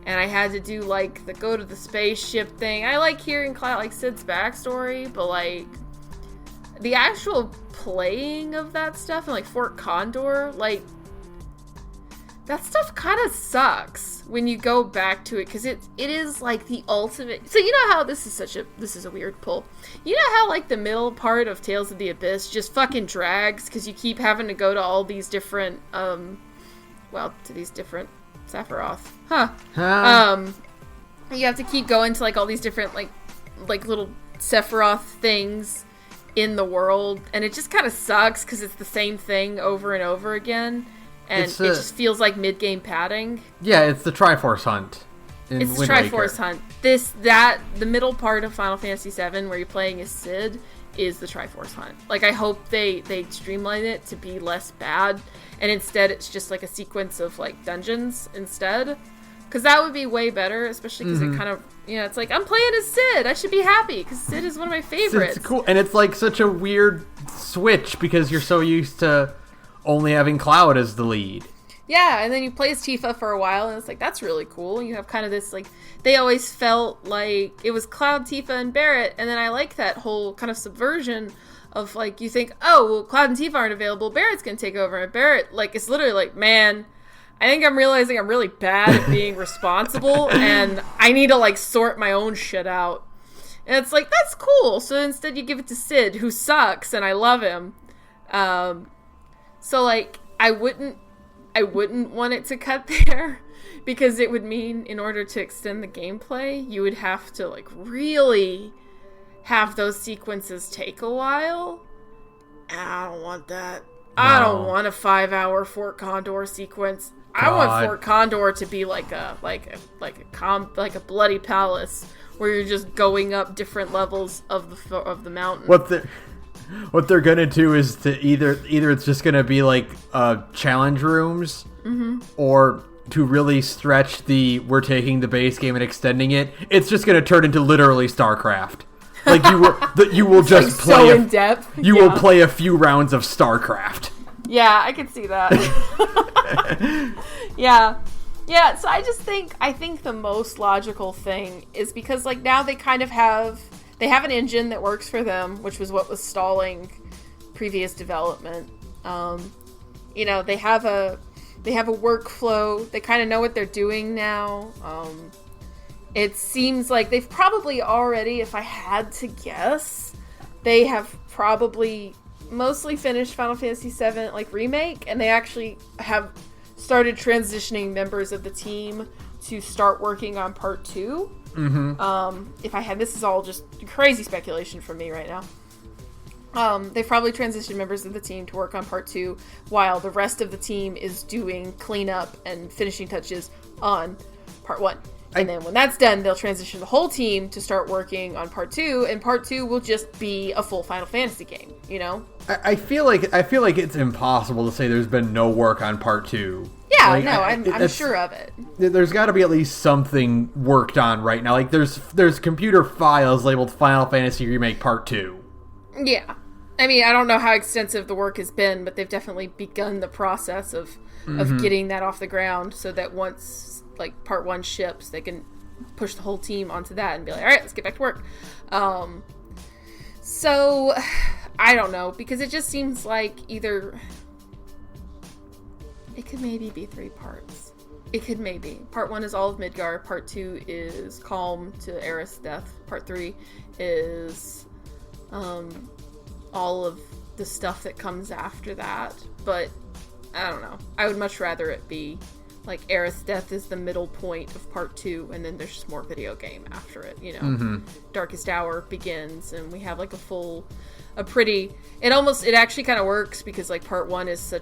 and I had to do, like, the go to the spaceship thing. I like hearing, like, Cid's backstory, but, like, the actual playing of that stuff and, like, Fort Condor, like, that stuff kind of sucks when you go back to it, because it is, like, the ultimate... So, you know how this is a weird pull. You know how, like, the middle part of Tales of the Abyss just fucking drags, because you keep having to go to all these different, to these different Sephiroth. You have to keep going to, like, all these different, like little Sephiroth things in the world, and it just kind of sucks, because it's the same thing over and over again. And it just feels like mid-game padding. Yeah, it's the Triforce Hunt. It's the Triforce Hunt. The middle part of Final Fantasy VII, where you're playing as Cid, is the Triforce Hunt. Like, I hope they streamline it to be less bad, and instead it's just like a sequence of, like, dungeons instead. Because that would be way better, especially because it kind of, it's like, I'm playing as Cid. I should be happy, because Cid is one of my favorites. It's cool, and it's, like, such a weird switch, because you're so used to only having Cloud as the lead. Yeah, and then you play as Tifa for a while, and it's like, that's really cool. You have kind of this, like, they always felt like it was Cloud, Tifa, and Barret, and then I like that whole kind of subversion of, like, you think, oh, well, Cloud and Tifa aren't available, Barret's gonna take over, and Barret, like, it's literally like, man, I think I'm realizing I'm really bad at being responsible, and I need to, like, sort my own shit out. And it's like, that's cool, so instead you give it to Cid, who sucks, and I love him. So, like, I wouldn't want it to cut there, because it would mean, in order to extend the gameplay, you would have to, like, really have those sequences take a while. And I don't want that. No. I don't want a 5-hour Fort Condor sequence. God. I want Fort Condor to be like a bloody palace, where you're just going up different levels of the mountain. What they're gonna do is to either it's just gonna be like challenge rooms, or to really stretch we're taking the base game and extending it. It's just gonna turn into literally StarCraft. Like you will just like play so in depth. You will play a few rounds of StarCraft. Yeah, I can see that. Yeah. So I think the most logical thing is, because, like, now they kind of have. They have an engine that works for them, which was what was stalling previous development. They have a workflow. They kind of know what they're doing now. It seems like they've probably already, if I had to guess, they have probably mostly finished Final Fantasy VII, like, Remake, and they actually have started transitioning members of the team to start working on Part 2. This is all just crazy speculation from me right now. They've probably transitioned members of the team to work on Part 2, while the rest of the team is doing cleanup and finishing touches on Part 1. And then when that's done, they'll transition the whole team to start working on Part 2, and Part 2 will just be a full Final Fantasy game, you know? I feel like it's impossible to say there's been no work on Part 2. Yeah, like, I'm sure of it. There's got to be at least something worked on right now. Like, there's computer files labeled Final Fantasy Remake Part 2. Yeah. I mean, I don't know how extensive the work has been, but they've definitely begun the process of getting that off the ground, so that once, like, Part 1 ships, they can push the whole team onto that and be like, all right, let's get back to work. So, I don't know, because it just seems like either... It could maybe be 3 parts. It could maybe. Part 1 is all of Midgar. Part 2 is Calm to Aerith's death. Part 3 is all of the stuff that comes after that. But, I don't know. I would much rather it be, like, Aerith's death is the middle point of Part 2, and then there's just more video game after it, you know? Darkest Hour begins, and we have, like, it actually kind of works, because, like, Part 1 is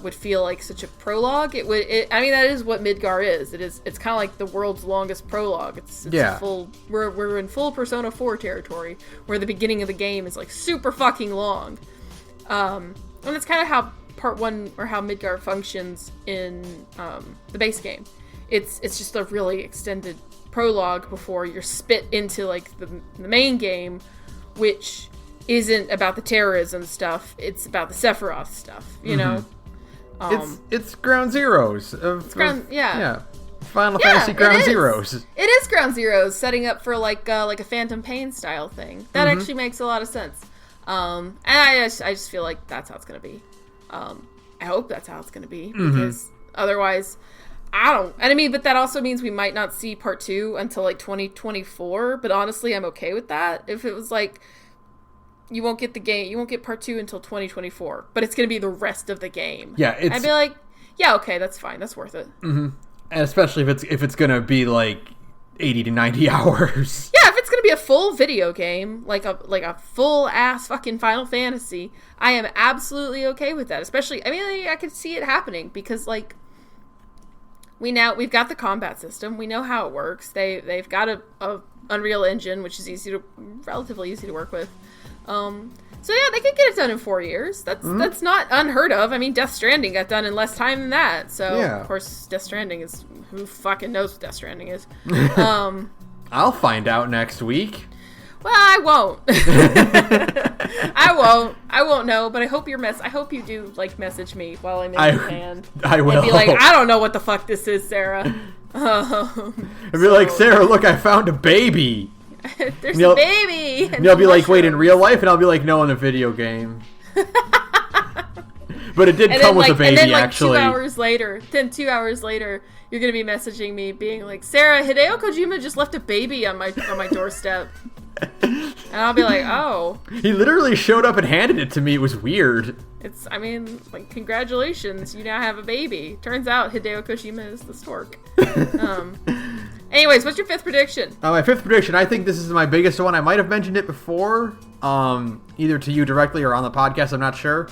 would feel like such a prologue. That is what Midgar is. It's kind of like the world's longest prologue. It's a full, we're in full Persona 4 territory, where the beginning of the game is, like, super fucking long. And it's kind of how Part 1, or how Midgar functions in the base game. It's just a really extended prologue before you're spit into, like, the main game, which isn't about the terrorism stuff. It's about the Sephiroth stuff, you know? It's ground zeros. Yeah. Final Fantasy Ground Zeroes. It is Ground Zeroes, setting up for like a Phantom Pain style thing. That actually makes a lot of sense. And I just feel like that's how it's gonna be. I hope that's how it's gonna be, because otherwise, but that also means we might not see part 2 until like 2024. But honestly, I'm okay with that. If it was like, you won't get part 2 until 2024, but it's gonna be the rest of the game. Yeah, I'd be like, yeah, okay, that's fine, that's worth it. And especially if it's gonna be like 80 to 90 hours. Yeah, if it's gonna be a full video game, like a full ass fucking Final Fantasy, I am absolutely okay with that. Especially, I could see it happening because like we've got the combat system, we know how it works. They've got a Unreal Engine, which is relatively easy to work with. So yeah, they could get it done in 4 years. That's not unheard of. I mean, Death Stranding got done in less time than that. So yeah. Of course, Death Stranding is, who fucking knows what Death Stranding is? I'll find out next week. Well, I won't. I won't know. But I hope you do like message me while I'm in Japan. I will. And be like, I don't know what the fuck this is, Sarah. I'd be like, Sarah, look, I found a baby. There's a baby. And you'll be like, wait, in real life? And I'll be like, no, in a video game. But it did come with a baby, and then, actually. 2 hours later, you're gonna be messaging me, being like, Sarah, Hideo Kojima just left a baby on my doorstep. And I'll be like, oh. He literally showed up and handed it to me. It was weird. Congratulations, you now have a baby. Turns out Hideo Kojima is the stork. Anyways, what's your 5th prediction? My 5th prediction, I think this is my biggest one. I might have mentioned it before, either to you directly or on the podcast, I'm not sure.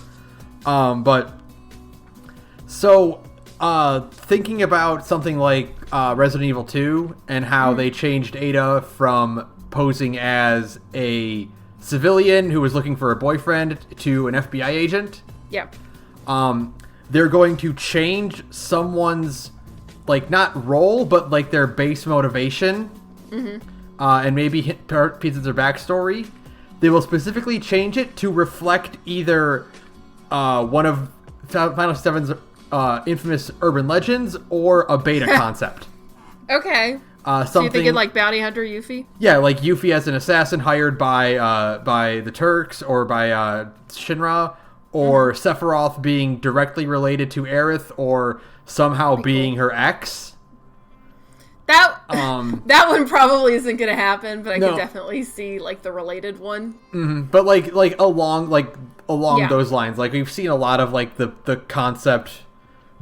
Thinking about something like Resident Evil 2 and how they changed Ada from posing as a civilian who was looking for a boyfriend to an FBI agent. Yep. They're going to change someone's, like, not role, but like their base motivation, and maybe pieces of their backstory. They will specifically change it to reflect either one of Final Fantasy VII's infamous urban legends or a beta concept. Okay. So you thinking like Bounty Hunter Yuffie? Yeah, like Yuffie as an assassin hired by the Turks or by Shinra, or Sephiroth being directly related to Aerith, or somehow being her ex. That one probably isn't going to happen, but I could definitely see like the related one. But like along those lines, like we've seen a lot of like the concept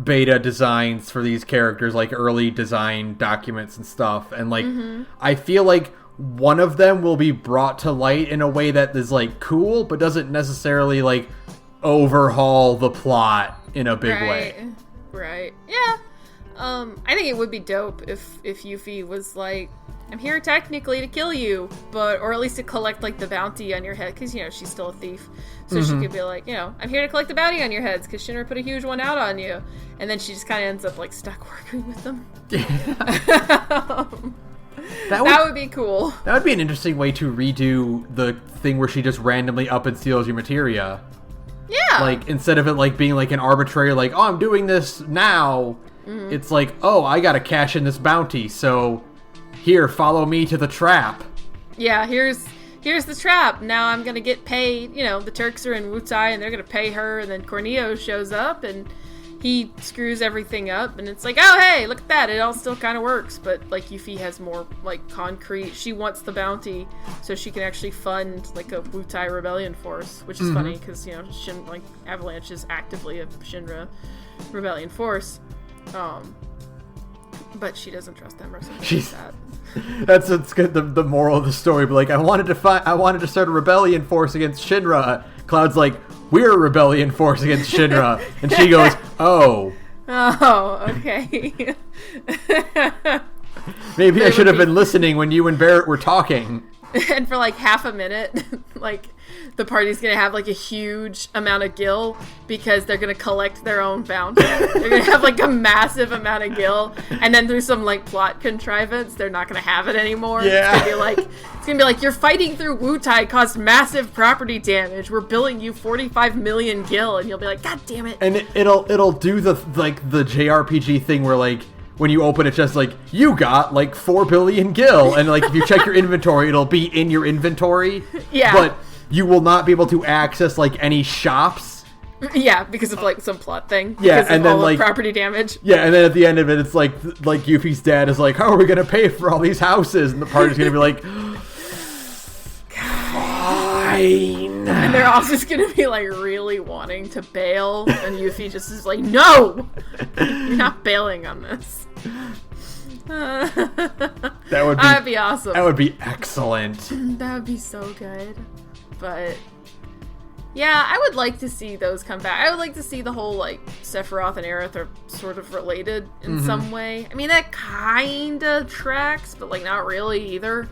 beta designs for these characters, like early design documents and stuff, and like I feel like one of them will be brought to light in a way that is like cool, but doesn't necessarily like overhaul the plot in a big way. Right. Yeah. I think it would be dope if Yuffie was like, I'm here technically to kill you, or at least to collect like the bounty on your head, because she's still a thief, so she could be like, I'm here to collect the bounty on your heads because Shinra put a huge one out on you, and then she just kind of ends up like stuck working with them. That would be cool. That would be an interesting way to redo the thing where she just randomly up and steals your materia. Yeah. Like, instead of it like being like an arbitrary, like, oh, I'm doing this now. It's like, oh, I gotta cash in this bounty, so here, follow me to the trap. Yeah, here's the trap. Now I'm gonna get paid. The Turks are in Wutai and they're gonna pay her, and then Corneo shows up and he screws everything up, and it's like, oh hey, look at that, it all still kind of works, but like Yuffie has more like concrete. She wants the bounty so she can actually fund like a Wutai rebellion force, which is funny because Avalanche is actively a Shinra rebellion force. But she doesn't trust them or something like that. That's good. The moral of the story. But like, I wanted to start a rebellion force against Shinra. Cloud's like, we're a rebellion force against Shinra, and she goes, oh, okay. Maybe I should have been listening when you and Barrett were talking. And for like half a minute, like the party's gonna have like a huge amount of gil because they're gonna collect their own bounty. They're gonna have like a massive amount of gil, and then through some like plot contrivance, they're not gonna have it anymore. Yeah. It's gonna be like you're fighting through Wutai caused massive property damage. We're billing you 45 million gil, and you'll be like, God damn it! And it'll do the JRPG thing where like, when you open it, just like, you got like 4 billion gil, and like if you check your inventory, it'll be in your inventory. Yeah. But you will not be able to access like any shops. Yeah, because of like some plot thing. Yeah, because and of then all the like property damage. Yeah, and then at the end of it, it's like Yuffie's dad is like, how are we gonna pay for all these houses? And the party's gonna be like, fine. And they're all just gonna be like really wanting to bail, and Yuffie just is like, no, you're not bailing on this. That'd be awesome. That would be excellent. That would be so good. But yeah, I would like to see those come back. I would like to see the whole like Sephiroth and Aerith are sort of related in some way. I mean, that kind of tracks, but like not really either.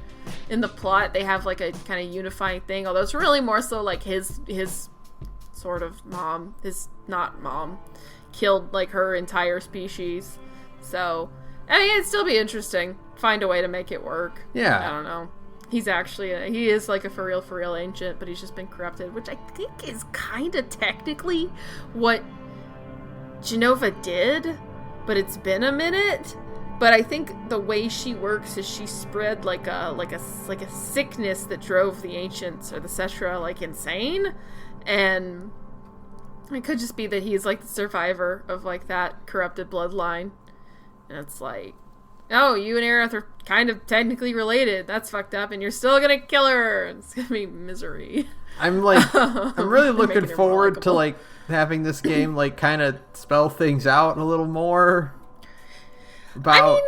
In the plot, they have like a kind of unifying thing, although it's really more so like his sort of mom, his not mom, killed like her entire species. So, I mean, it'd still be interesting. Find a way to make it work. Yeah. I don't know. He is like a for real ancient, but he's just been corrupted, which I think is kind of technically what Jenova did, but it's been a minute. But I think the way she works is she spread like a sickness that drove the ancients or the Cetra like insane, and it could just be that he's like the survivor of like that corrupted bloodline, and it's like, oh, you and Aerith are kind of technically related. That's fucked up, and you're still gonna kill her. It's gonna be misery. I'm really looking forward to like having this game like kind of spell things out a little more. I mean,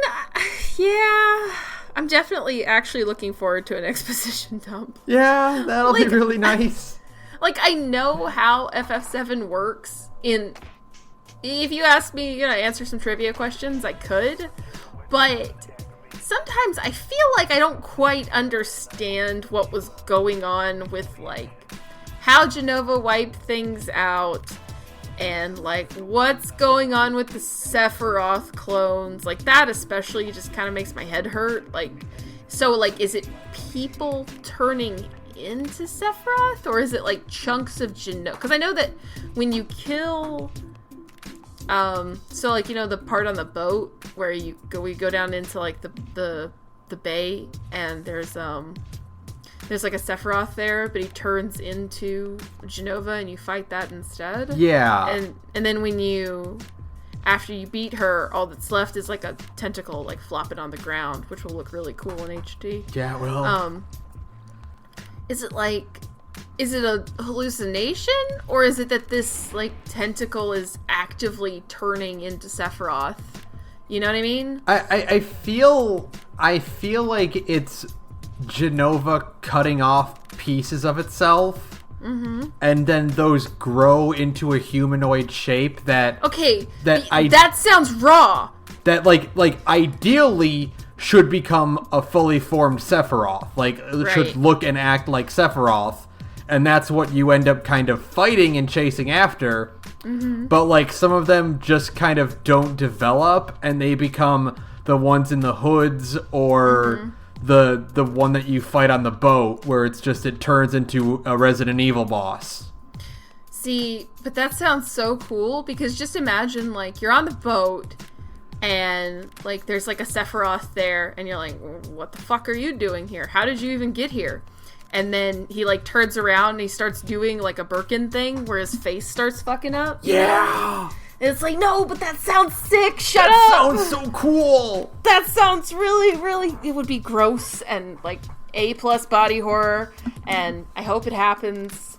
yeah, I'm definitely actually looking forward to an exposition dump. Yeah, that'll be really nice. Like, I know how FF7 works if you ask me, answer some trivia questions, I could, but sometimes I feel like I don't quite understand what was going on with, like, how Jenova wiped things out, and, like, what's going on with the Sephiroth clones. Like, that especially just kind of makes my head hurt. Like, so, like, is it people turning into Sephiroth? Or is it, like, chunks of Jenova? Because I know that when you kill... so, like, the part on the boat where we go down into, like, the bay, and there's like a Sephiroth there, but he turns into Jenova, and you fight that instead. Yeah. And then after you beat her, all that's left is like a tentacle like flopping on the ground, which will look really cool in HD. Yeah, it will. Is it a hallucination, or is it that this like tentacle is actively turning into Sephiroth? You know what I mean? I feel like it's Jenova cutting off pieces of itself, and then those grow into a humanoid shape that that sounds raw. That like ideally should become a fully formed Sephiroth, should look and act like Sephiroth, and that's what you end up kind of fighting and chasing after. But like some of them just kind of don't develop, and they become the ones in the hoods or the one that you fight on the boat, where it turns into a Resident Evil boss. See, but that sounds so cool, because just imagine, like, you're on the boat, and, like, there's, like, a Sephiroth there, and you're like, what the fuck are you doing here? How did you even get here? And then he, like, turns around, and he starts doing, like, a Birkin thing, where his face starts fucking up. Yeah! And it's like, no, but that sounds sick. Shut up. That sounds so cool. That sounds really, really, it would be gross and like A+ body horror. And I hope it happens.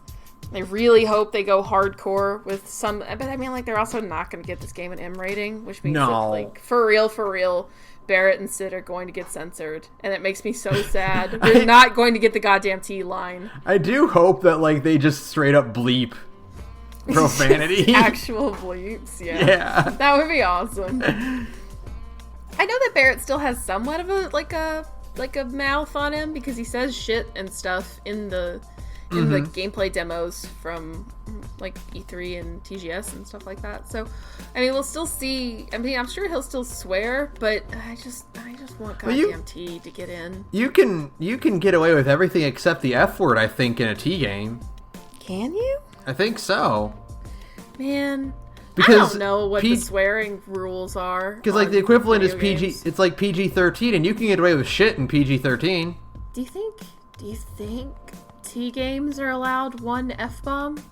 I really hope they go hardcore with some, but I mean, like, they're also not going to get this game an M rating, which means that, like, for real, Barrett and Sid are going to get censored. And it makes me so sad. They're not going to get the goddamn T line. I do hope that, like, they just straight up bleep profanity. Actual bleeps, yeah. That would be awesome. I know that Barrett still has somewhat of a like a mouth on him because he says shit and stuff in the gameplay demos from like E3 and TGS and stuff like that. So, I mean, we'll still see. I mean, I'm sure he'll still swear, but I just want goddamn T to get in. You can get away with everything except the F word, I think, in a T game. Can you? I think so. Man, because I don't know what the swearing rules are. Because like the equivalent is PG. Games. It's like PG-13, and you can get away with shit in PG-13. Do you think T games are allowed one F-bomb?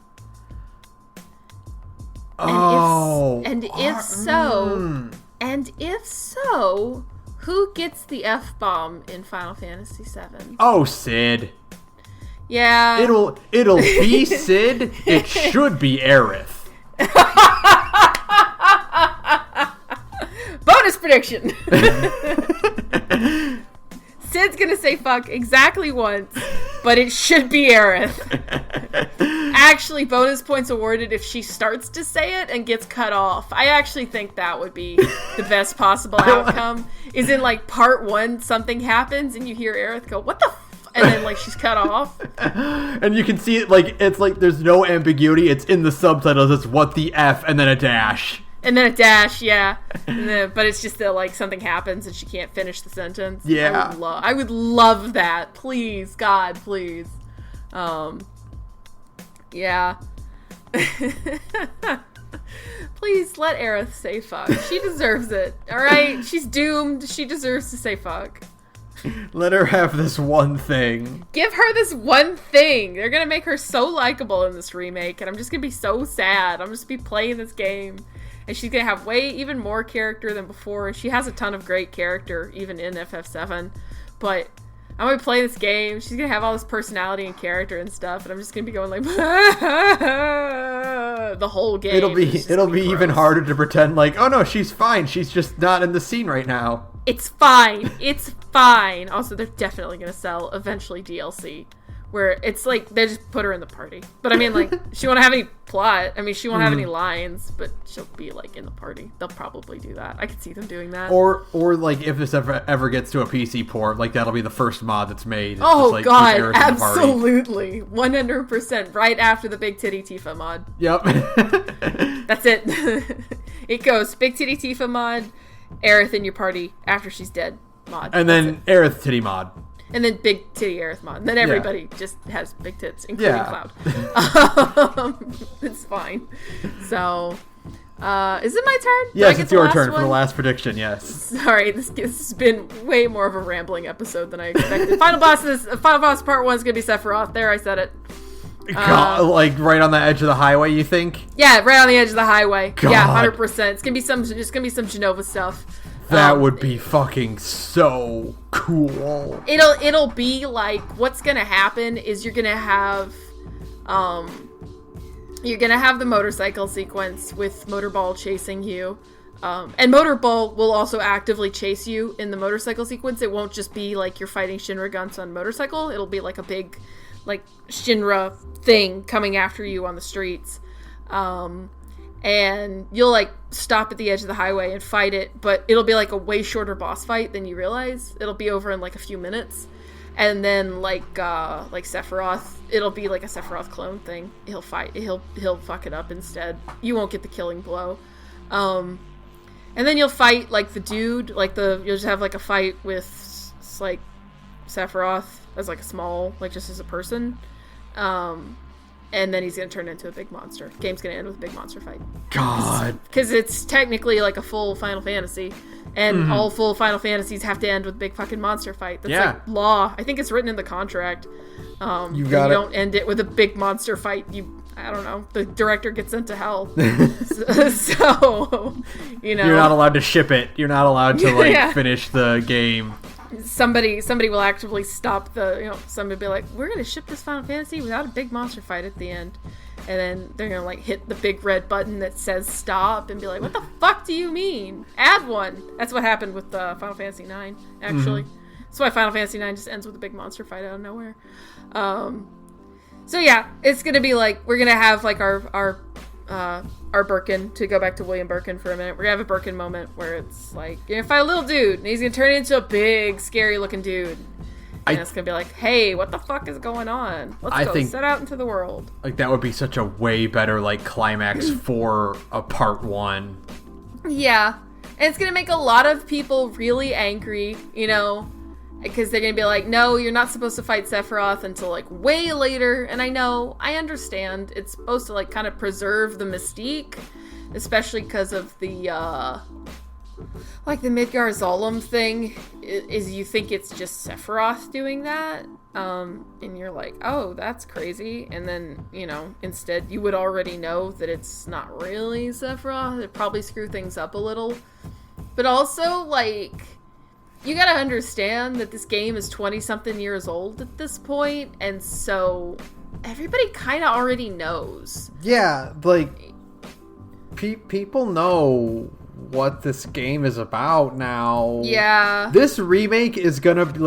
And if so, who gets the F-bomb in Final Fantasy VII? Oh, Sid. Yeah. It'll be Sid. It should be Aerith. Bonus prediction. Sid's gonna say fuck exactly once, but it should be Aerith. Actually, bonus points awarded if she starts to say it and gets cut off. I actually think that would be the best possible outcome. Is in like part 1, something happens and you hear Aerith go, "What the f-?" And then like she's cut off. And you can see it like it's like there's no ambiguity. It's in the subtitles. It's what the F and then a dash. And then a dash, yeah. But it's just that, like, something happens and she can't finish the sentence. Yeah. I would love that. Please, God, please. Yeah. Please let Aerith say fuck. She deserves it, alright? She's doomed. She deserves to say fuck. Let her have this one thing. Give her this one thing. They're gonna make her so likable in this remake, and I'm just gonna be so sad. I'm just gonna be playing this game. And she's going to have even more character than before. She has a ton of great character, even in FF7. But I'm going to play this game. She's going to have all this personality and character and stuff. And I'm just going to be going like, the whole game. It'll be even harder to pretend like, oh no, she's fine. She's just not in the scene right now. It's fine. It's fine. Also, they're definitely going to sell eventually DLC. Where it's like, they just put her in the party. But I mean, like, she won't have any plot. I mean, she won't have any lines, but she'll be, like, in the party. They'll probably do that. I could see them doing that. Or like, if this ever gets to a PC port, like, that'll be the first mod that's made. It's oh, just, like, God, absolutely. 100%. Right after the Big Titty Tifa mod. Yep. That's it. It goes, Big Titty Tifa mod, Aerith in your party after she's dead mod. And then Aerith Titty mod. And then Big Titty Aerith mod. Then everybody just has big tits, including Cloud. It's fine. So, is it my turn? Yes, it's your turn for the last prediction, yes. Sorry, this has been way more of a rambling episode than I expected. Final boss part 1 is going to be Sephiroth. There, I said it. God, like right on the edge of the highway, you think? Yeah, right on the edge of the highway. God. Yeah, 100%. It's going to be some Genova stuff. That would be fucking so cool. It'll be like, what's gonna happen is you're gonna have the motorcycle sequence with Motorball chasing you. And Motorball will also actively chase you in the motorcycle sequence. It won't just be like you're fighting Shinra guns on motorcycle. It'll be like a big, like, Shinra thing coming after you on the streets. And you'll, like, stop at the edge of the highway and fight it, but it'll be, like, a way shorter boss fight than you realize. It'll be over in, like, a few minutes. And then, like Sephiroth, it'll be, like, a Sephiroth clone thing. He'll fuck it up instead. You won't get the killing blow. And then you'll fight, like, the dude, you'll just have, like, a fight with, like, Sephiroth as, like, a small, like, just as a person. And then he's going to turn into a big monster. Game's going to end with a big monster fight. God. Because it's technically like a full Final Fantasy. And all full Final Fantasies have to end with a big fucking monster fight. That's like law. I think it's written in the contract. You don't end it with a big monster fight. I don't know. The director gets sent to hell. So, you know. You're not allowed to ship it. You're not allowed to, finish the game. Somebody will actively stop somebody will be like, we're going to ship this Final Fantasy without a big monster fight at the end. And then they're going to, like, hit the big red button that says stop and be like, what the fuck do you mean? Add one. That's what happened with Final Fantasy 9, actually. That's why Final Fantasy 9 just ends with a big monster fight out of nowhere. So yeah, it's going to be like, we're going to have, like, our our Birkin, to go back to William Birkin for a minute. We're gonna have a Birkin moment where it's like, you're gonna fight a little dude, and he's gonna turn into a big, scary-looking dude. And it's gonna be like, hey, what the fuck is going on? Let's set out into the world. Like, that would be such a way better, like, climax for a part 1. Yeah. And it's gonna make a lot of people really angry, you know, because they're gonna be like, no, you're not supposed to fight Sephiroth until, like, way later. And I understand. It's supposed to, like, kind of preserve the mystique, especially because of the, like, the Midgar Zolom thing, is you think it's just Sephiroth doing that, and you're like, oh, that's crazy, and then, you know, instead you would already know that it's not really Sephiroth. It'd probably screw things up a little, but also, like, you gotta understand that this game is 20-something years old at this point, and so everybody kind of already knows. Yeah, like, people know what this game is about now. Yeah. This remake is gonna be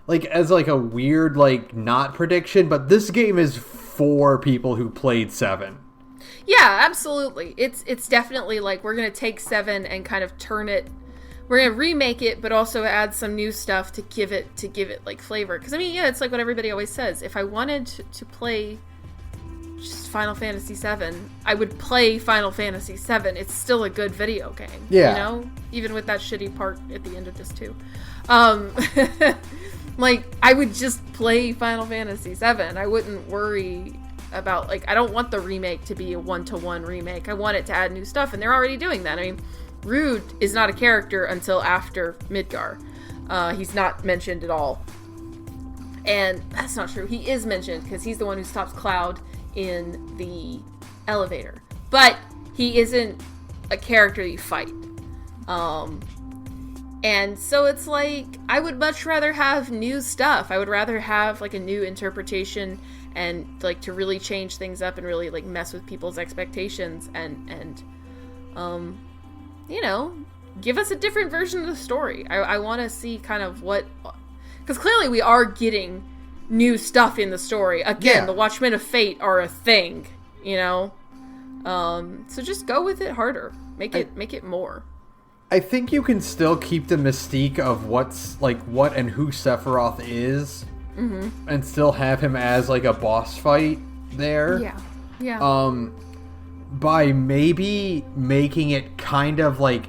like as like a weird, like, not prediction, but this game is for people who played 7. Yeah, absolutely. It's definitely like, we're gonna take 7 and kind of turn it, we're gonna remake it, but also add some new stuff to give it like flavor. Because I mean, yeah, it's like what everybody always says. If I wanted to play just Final Fantasy VII, I would play Final Fantasy VII. It's still a good video game. Yeah. You know? Even with that shitty part at the end of this too. Like, I would just play Final Fantasy VII. I wouldn't worry about, like, I don't want the remake to be a 1-to-1 remake. I want it to add new stuff, and they're already doing that. I mean, Rude is not a character until after Midgar. He's not mentioned at all. And that's not true. He is mentioned because he's the one who stops Cloud in the elevator. But he isn't a character you fight. And so it's like, I would much rather have new stuff. I would rather have, like, a new interpretation and, like, to really change things up and really, like, mess with people's expectations and you know, give us a different version of the story. I want to see kind of what... Because clearly we are getting new stuff in the story. Again, yeah. The Watchmen of Fate are a thing, you know? So just go with it harder. Make it more. I think you can still keep the mystique of what's, like, what and who Sephiroth is, and still have him as, like, a boss fight there. Yeah. By maybe making it kind of, like,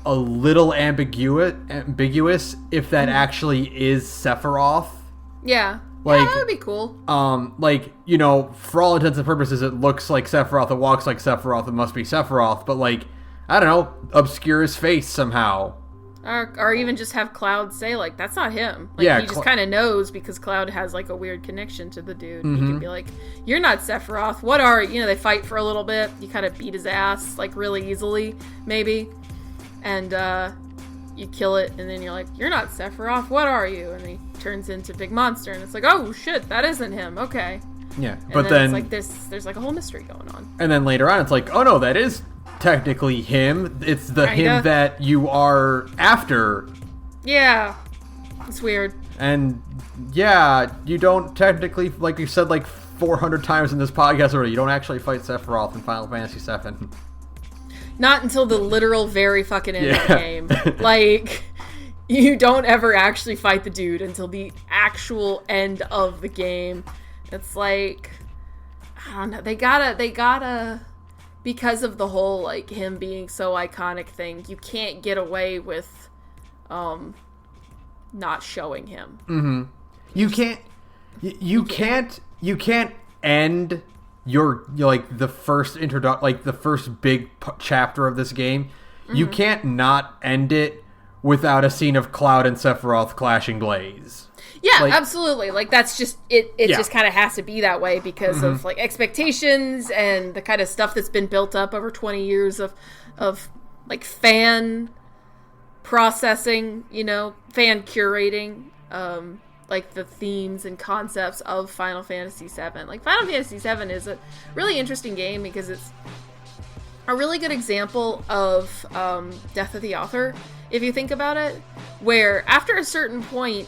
a little ambiguous if that actually is Sephiroth. Yeah. Like, yeah, that would be cool. Like, you know, for all intents and purposes, it looks like Sephiroth, it walks like Sephiroth, it must be Sephiroth, but, like, I don't know, obscure his face somehow. Or even just have Cloud say, like, that's not him. Like, yeah, he just kind of knows because Cloud has, like, a weird connection to the dude. Mm-hmm. He can be like, you're not Sephiroth. What are you? You know, they fight for a little bit. You kind of beat his ass, like, really easily, maybe. And, you kill it, and then you're like, you're not Sephiroth. What are you? And he turns into Big Monster, and it's like, oh, shit, that isn't him. Okay. Yeah, and but then... it's like there's, like, a whole mystery going on. And then later on, it's like, oh, no, that is technically him. It's the him that you are after. Yeah. It's weird. And, yeah, you don't technically, like you said, like, 400 times in this podcast already, you don't actually fight Sephiroth in Final Fantasy VII. Not until the literal very fucking end of the game. Like, you don't ever actually fight the dude until the actual end of the game. It's like, I don't know, they gotta, because of the whole, like, him being so iconic thing, you can't get away with, not showing him. Mm-hmm. You can't end your like, the first the first big chapter of this game. Mm-hmm. You can't not end it without a scene of Cloud and Sephiroth clashing blades. Yeah, like, absolutely. Like, that's just it. It just kind of has to be that way because of, like, expectations and the kind of stuff that's been built up over 20 years of like, fan processing, you know, fan curating, like, the themes and concepts of Final Fantasy VII. Like, Final Fantasy VII is a really interesting game because it's a really good example of death of the author, if you think about it, where after a certain point,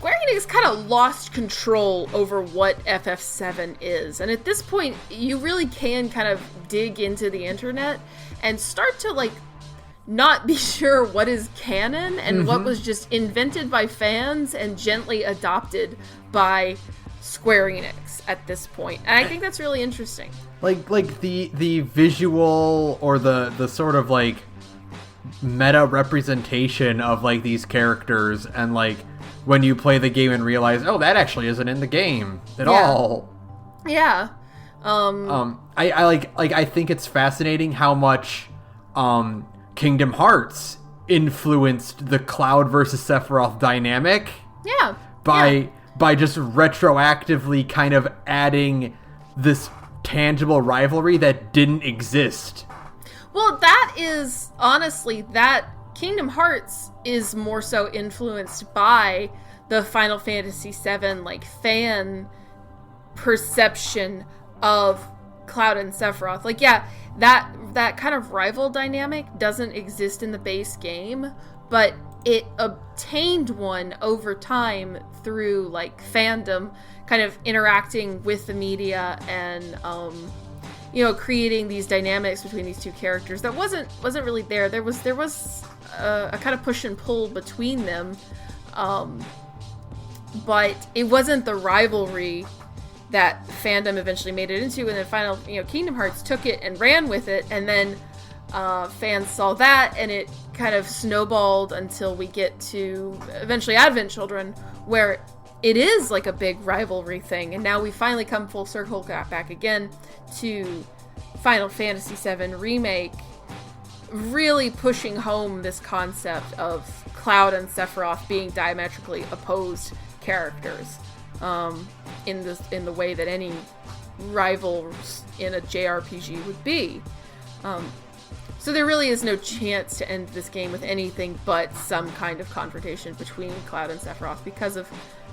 Square Enix kind of lost control over what FF7 is. And at this point, you really can kind of dig into the internet and start to, like, not be sure what is canon and what was just invented by fans and gently adopted by Square Enix at this point. And I think that's really interesting. Like the visual or the sort of, like, meta representation of, like, these characters, and, like, when you play the game and realize, oh, that actually isn't in the game at all. Yeah. I think it's fascinating how much Kingdom Hearts influenced the Cloud versus Sephiroth dynamic. Yeah. By just retroactively kind of adding this tangible rivalry that didn't exist. Well, that is, honestly, that Kingdom Hearts is more so influenced by the Final Fantasy VII, like, fan perception of Cloud and Sephiroth. Like, yeah, that kind of rival dynamic doesn't exist in the base game, but it obtained one over time through, like, fandom kind of interacting with the media and creating these dynamics between these two characters that wasn't really there. There was a kind of push and pull between them, but it wasn't the rivalry that fandom eventually made it into. And then final, Kingdom Hearts took it and ran with it, and then fans saw that, and it kind of snowballed until we get to eventually Advent Children, where it is like a big rivalry thing. And now we finally come full circle back again to Final Fantasy VII Remake, really pushing home this concept of Cloud and Sephiroth being diametrically opposed characters, in the way that any rivals in a JRPG would be. So there really is no chance to end this game with anything but some kind of confrontation between Cloud and Sephiroth because of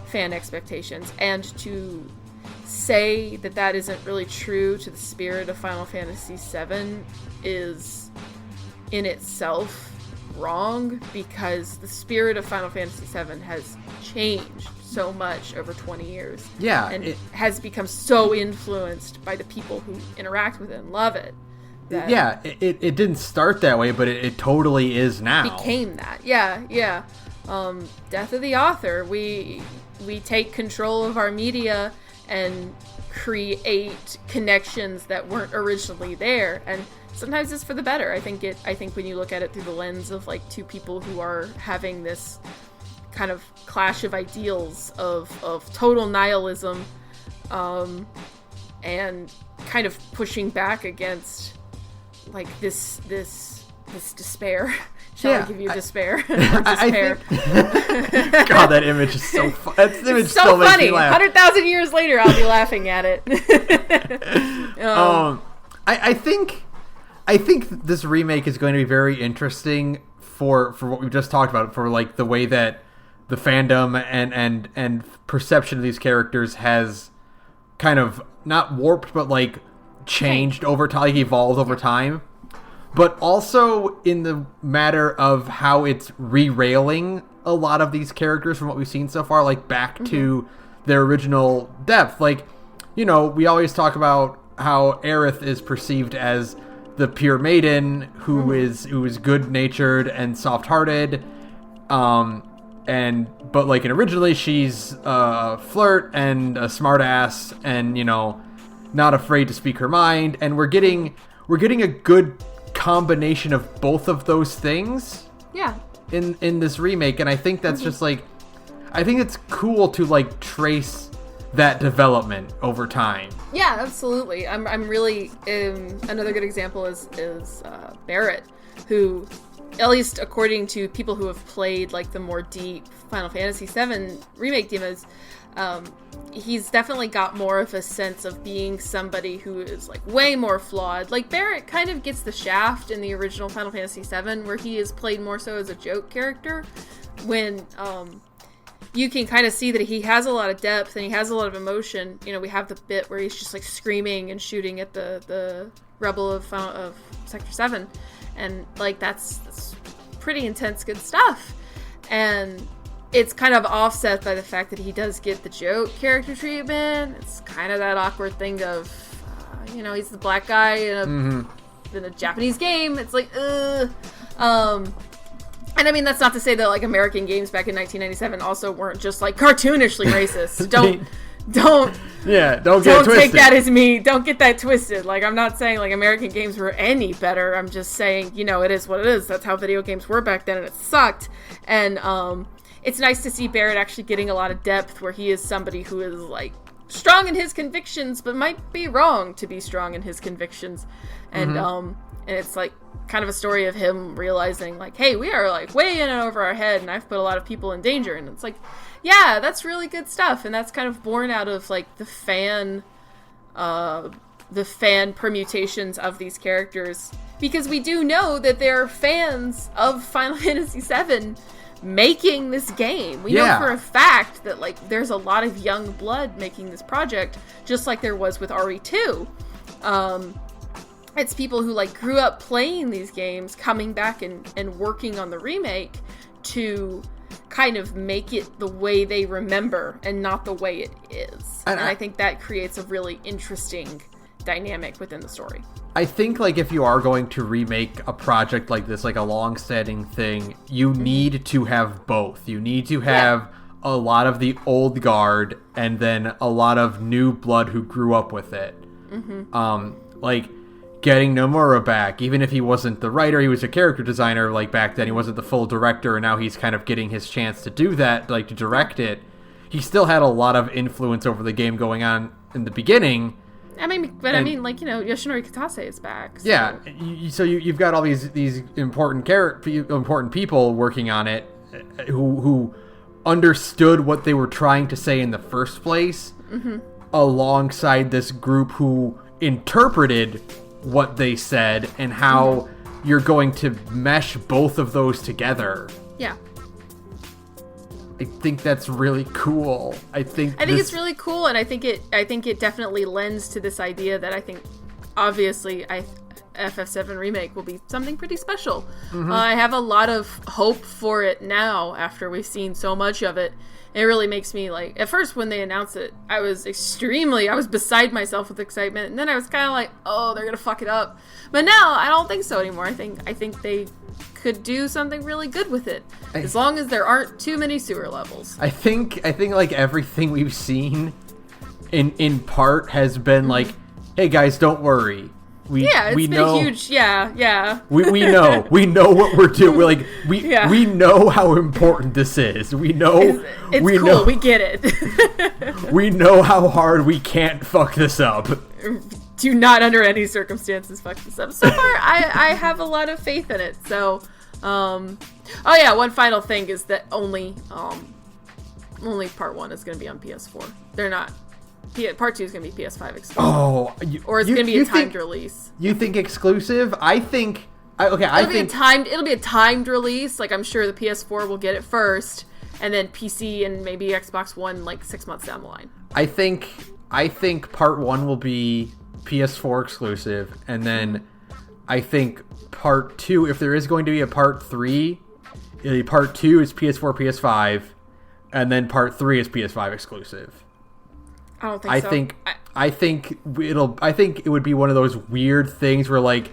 fan expectations. And to say that that isn't really true to the spirit of Final Fantasy VII is in itself wrong, because the spirit of Final Fantasy VII has changed so much over 20 years. Yeah. And it has become so influenced by the people who interact with it and love it. Yeah, it didn't start that way, but it totally is now. Became that. Yeah. Death of the author. We take control of our media and create connections that weren't originally there, and sometimes it's for the better. I think when you look at it through the lens of, like, two people who are having this kind of clash of ideals of total nihilism, and kind of pushing back against, like, this despair. Shall I give you despair? Despair. God, that image is so fun. That image so still makes funny. me laugh. 100,000 years later, I'll be laughing at it. I think this remake is going to be very interesting for what we've just talked about, for, like, the way that the fandom and perception of these characters has kind of not warped, but, like, changed over time, like, evolved over time. But also in the matter of how it's re-railing a lot of these characters from what we've seen so far, like, back to their original depth. Like, we always talk about how Aerith is perceived as the pure maiden who is good-natured and soft-hearted, but, like, originally she's a flirt and a smartass and, not afraid to speak her mind, and we're getting a good combination of both of those things in this remake. And I think that's just, like, I think it's cool to, like, trace that development over time. Yeah, absolutely. I'm really another good example is Barrett, who, at least according to people who have played, like, the more deep Final Fantasy VII remake demos, he's definitely got more of a sense of being somebody who is, like, way more flawed. Like, Barrett kind of gets the shaft in the original Final Fantasy VII, where he is played more so as a joke character, when you can kind of see that he has a lot of depth and he has a lot of emotion. We have the bit where he's just, like, screaming and shooting at the rebel of Sector 7, and, like, that's pretty intense good stuff. And it's kind of offset by the fact that he does get the joke character treatment. It's kind of that awkward thing of, he's the black guy in a Japanese game. It's like, And I mean, that's not to say that, like, American games back in 1997 also weren't just, like, cartoonishly racist. Don't take that as me. Don't get that twisted. Like, I'm not saying, like, American games were any better. I'm just saying, it is what it is. That's how video games were back then, and it sucked. And, it's nice to see Barrett actually getting a lot of depth where he is somebody who is, like, strong in his convictions, but might be wrong to be strong in his convictions. And, and it's, like, kind of a story of him realizing, like, hey, we are, like, way in and over our head, and I've put a lot of people in danger. And it's like, yeah, that's really good stuff. And that's kind of born out of, like, the fan permutations of these characters. Because we do know that there are fans of Final Fantasy VII making this game. We know for a fact that, like, there's a lot of young blood making this project, just like there was with RE2. It's people who, like, grew up playing these games, coming back and working on the remake to kind of make it the way they remember and not the way it is. And I think that creates a really interesting dynamic within the story. I think, like, if you are going to remake a project like this, like a long-standing thing, you need to have both. You need to have a lot of the old guard and then a lot of new blood who grew up with it. Like, getting Nomura back, even if he wasn't the writer, he was a character designer, like, back then. He wasn't the full director, and now he's kind of getting his chance to do that, like, to direct it. He still had a lot of influence over the game going on in the beginning. I mean, Yoshinori Kitase is back. So. Yeah, so you've got all these important people working on it who understood what they were trying to say in the first place, alongside this group who interpreted what they said and how you're going to mesh both of those together. Yeah. I think that's really cool. I think it's really cool, and I think it definitely lends to this idea that I think, obviously, FF7 Remake will be something pretty special. I have a lot of hope for it now after we've seen so much of it. It really makes me, like, at first when they announced it, I was beside myself with excitement, and then I was kind of like, oh, they're gonna fuck it up. But now, I don't think so anymore. I think they could do something really good with it, as long as there aren't too many sewer levels. I think like everything we've seen in part has been like, hey guys, don't worry. We know, huge. Yeah. We know what we're doing. We're like, we know how important this is. We know it's cool. Know, we get it. We know how hard we can't fuck this up. Do not under any circumstances fuck this up. So far, I have a lot of faith in it. So, one final thing is that only part 1 is going to be on PS4. They're not. Part 2 is going to be PS5 exclusive. Oh, or it's going to be a timed release. You think exclusive? I think. It'll be a timed release. Like, I'm sure the PS4 will get it first, and then PC and maybe Xbox One like 6 months down the line. I think part 1 will be PS4 exclusive, and then I think part 2, if there is going to be a part 3, part 2 is PS4, PS5, and then part 3 is PS5 exclusive. I don't think so. I think it would be one of those weird things where like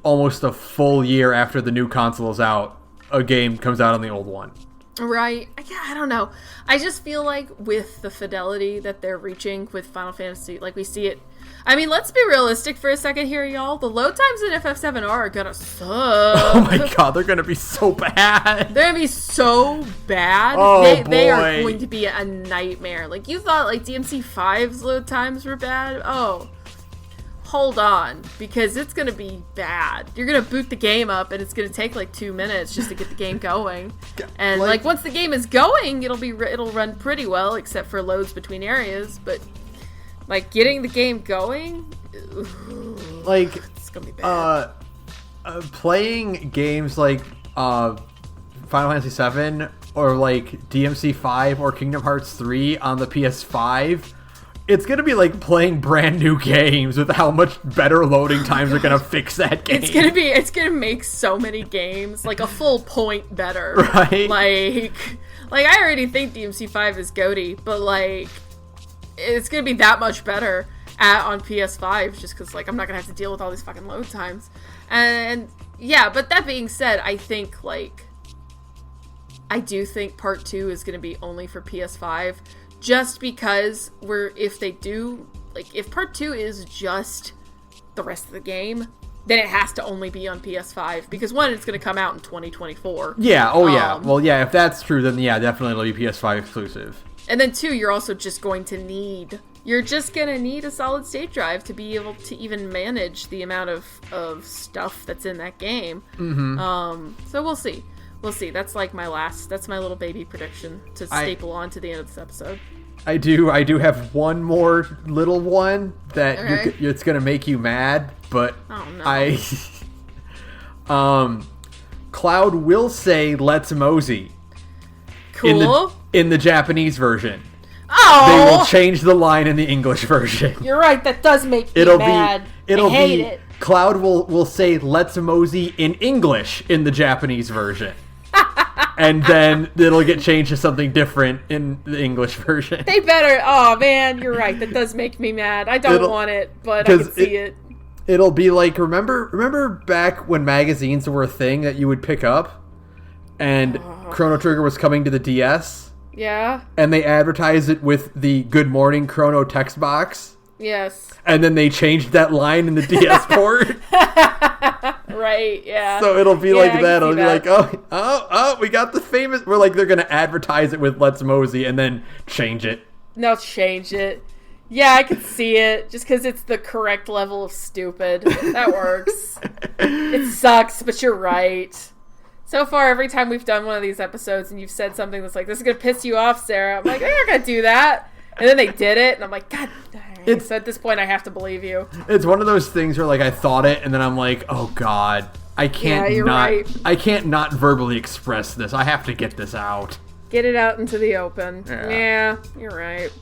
almost a full year after the new console is out, a game comes out on the old one. Right. Yeah, I don't know. I just feel like with the fidelity that they're reaching with Final Fantasy, like we see it. I mean, let's be realistic for a second here, y'all. The load times in FF7R are gonna suck. Oh my god, they're gonna be so bad. They're gonna be so bad. Oh, they are going to be a nightmare. Like, you thought like DMC5's load times were bad? Oh, hold on, because it's gonna be bad. You're gonna boot the game up and it's gonna take like 2 minutes just to get the game going. And like once the game is going, it'll run pretty well, except for loads between areas, but like getting the game going, like it's gonna be bad. Playing games like Final Fantasy VII or like DMC5 or Kingdom Hearts 3 on the PS5, it's gonna be like playing brand new games with how much better loading times are gonna fix that game. It's gonna make so many games like a full point better. Right. Like, I already think DMC5 is goaty, but, like, it's gonna be that much better on PS5, just because, like, I'm not gonna have to deal with all these fucking load times. And, yeah, but that being said, I think, like, I do think Part 2 is gonna be only for PS5, just because if they do, like, if Part 2 is just the rest of the game, then it has to only be on PS5, because one, it's going to come out in 2024. Yeah, yeah. Well, yeah, if that's true, then yeah, definitely it'll be PS5 exclusive. And then two, you're also just going to need a solid state drive to be able to even manage the amount of stuff that's in that game. Mm-hmm. So we'll see. That's like that's my little baby prediction to staple on to the end of this episode. I do have one more little one that it's gonna make you mad, but Cloud will say "Let's mosey." Cool. In the Japanese version. Oh! They will change the line in the English version. You're right. That does make me mad. I hate it. Cloud will say "Let's mosey" in English in the Japanese version. And then it'll get changed to something different in the English version. They better. Oh, man, you're right. That does make me mad. I don't want it, but I can see it. It'll be like, remember back when magazines were a thing that you would pick up? And Chrono Trigger was coming to the DS? Yeah. And they advertised it with the Good Morning Chrono text box? Yes. And then they changed that line in the DS port? Right, yeah. So it'll be like that. It'll be like, oh, we got the famous... We're like, they're going to advertise it with Let's Mosey and then change it. No, change it. Yeah, I can see it. Just because it's the correct level of stupid. That works. It sucks, but you're right. So far, every time we've done one of these episodes and you've said something that's like, this is going to piss you off, Sarah, I'm like, I'm not going to do that. And then they did it, and I'm like, God. So at this point, I have to believe you. It's one of those things where, like, I thought it, and then I'm like, oh, God. I can't I can't not verbally express this. I have to get this out. Get it out into the open. Yeah, you're right.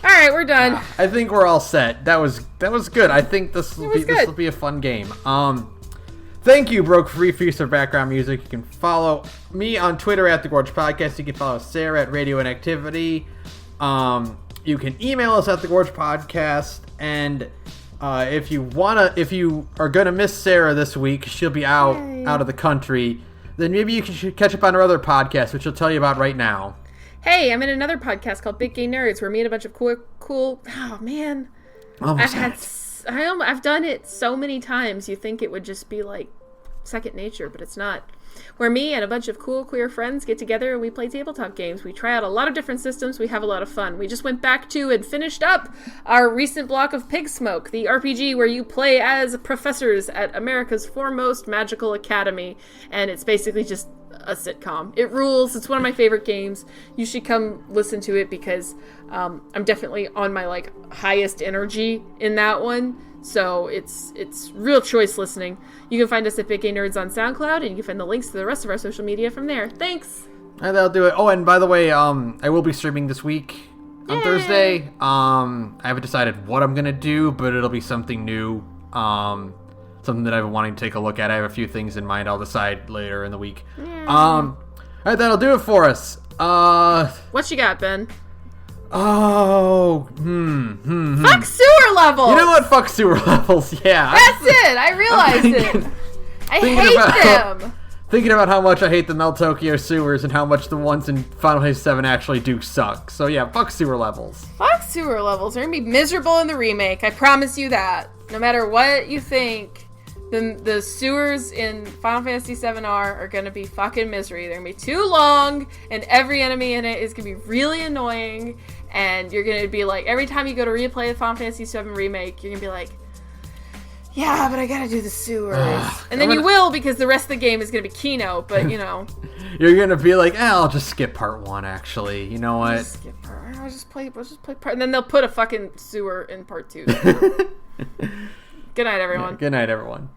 All right, we're done. I think we're all set. That was good. I think this will be a fun game. Thank you, Broke Free, for use of background music. You can follow me on Twitter at thegorgepodcast. You can follow Sara at radioinactivity. You can email us at thegorgepodcast, and if you are gonna miss Sara this week, she'll be out of the country. Then maybe you can catch up on her other podcast, which I'll tell you about right now. Hey, I'm in another podcast called Big Gay Nerds, where me and a bunch of cool. Oh man, I've done it so many times. You think it would just be like second nature, but it's not. Where me and a bunch of cool queer friends get together and we play tabletop games. We try out a lot of different systems. We have a lot of fun. We just went back to and finished up our recent block of Pig Smoke, the RPG where you play as professors at America's foremost magical academy. And it's basically just a sitcom. It rules. It's one of my favorite games. You should come listen to it because I'm definitely on my like highest energy in that one. So it's real choice listening. You can find us at Big Gay Nerds on SoundCloud, and you can find the links to the rest of our social media from there. Thanks! And that'll do it. Oh, and by the way, I will be streaming this week on Thursday. I haven't decided what I'm going to do, but it'll be something new. Something that I've been wanting to take a look at. I have a few things in mind. I'll decide later in the week. Alright, that'll do it for us. What you got, Ben? Oh, Fuck sewer levels! You know what? Fuck sewer levels, yeah. That's it! I realized it! I hate them! Thinking about how much I hate the Mel Tokyo sewers and how much the ones in Final Fantasy 7 actually do suck. So yeah, fuck sewer levels. Fuck sewer levels. They're gonna be miserable in the remake. I promise you that. No matter what you think, the sewers in Final Fantasy 7 are gonna be fucking misery. They're gonna be too long, and every enemy in it is gonna be really annoying, and you're gonna be like, every time you go to replay the Final Fantasy 7 remake, you're gonna be like, yeah, but I gotta do the sewers. And then you will, because the rest of the game is gonna be Kino, but you know. You're gonna be like, I'll just skip part 1, actually. You know what? I'll just play part, and then they'll put a fucking sewer in part 2. Good night, everyone. Yeah, good night, everyone.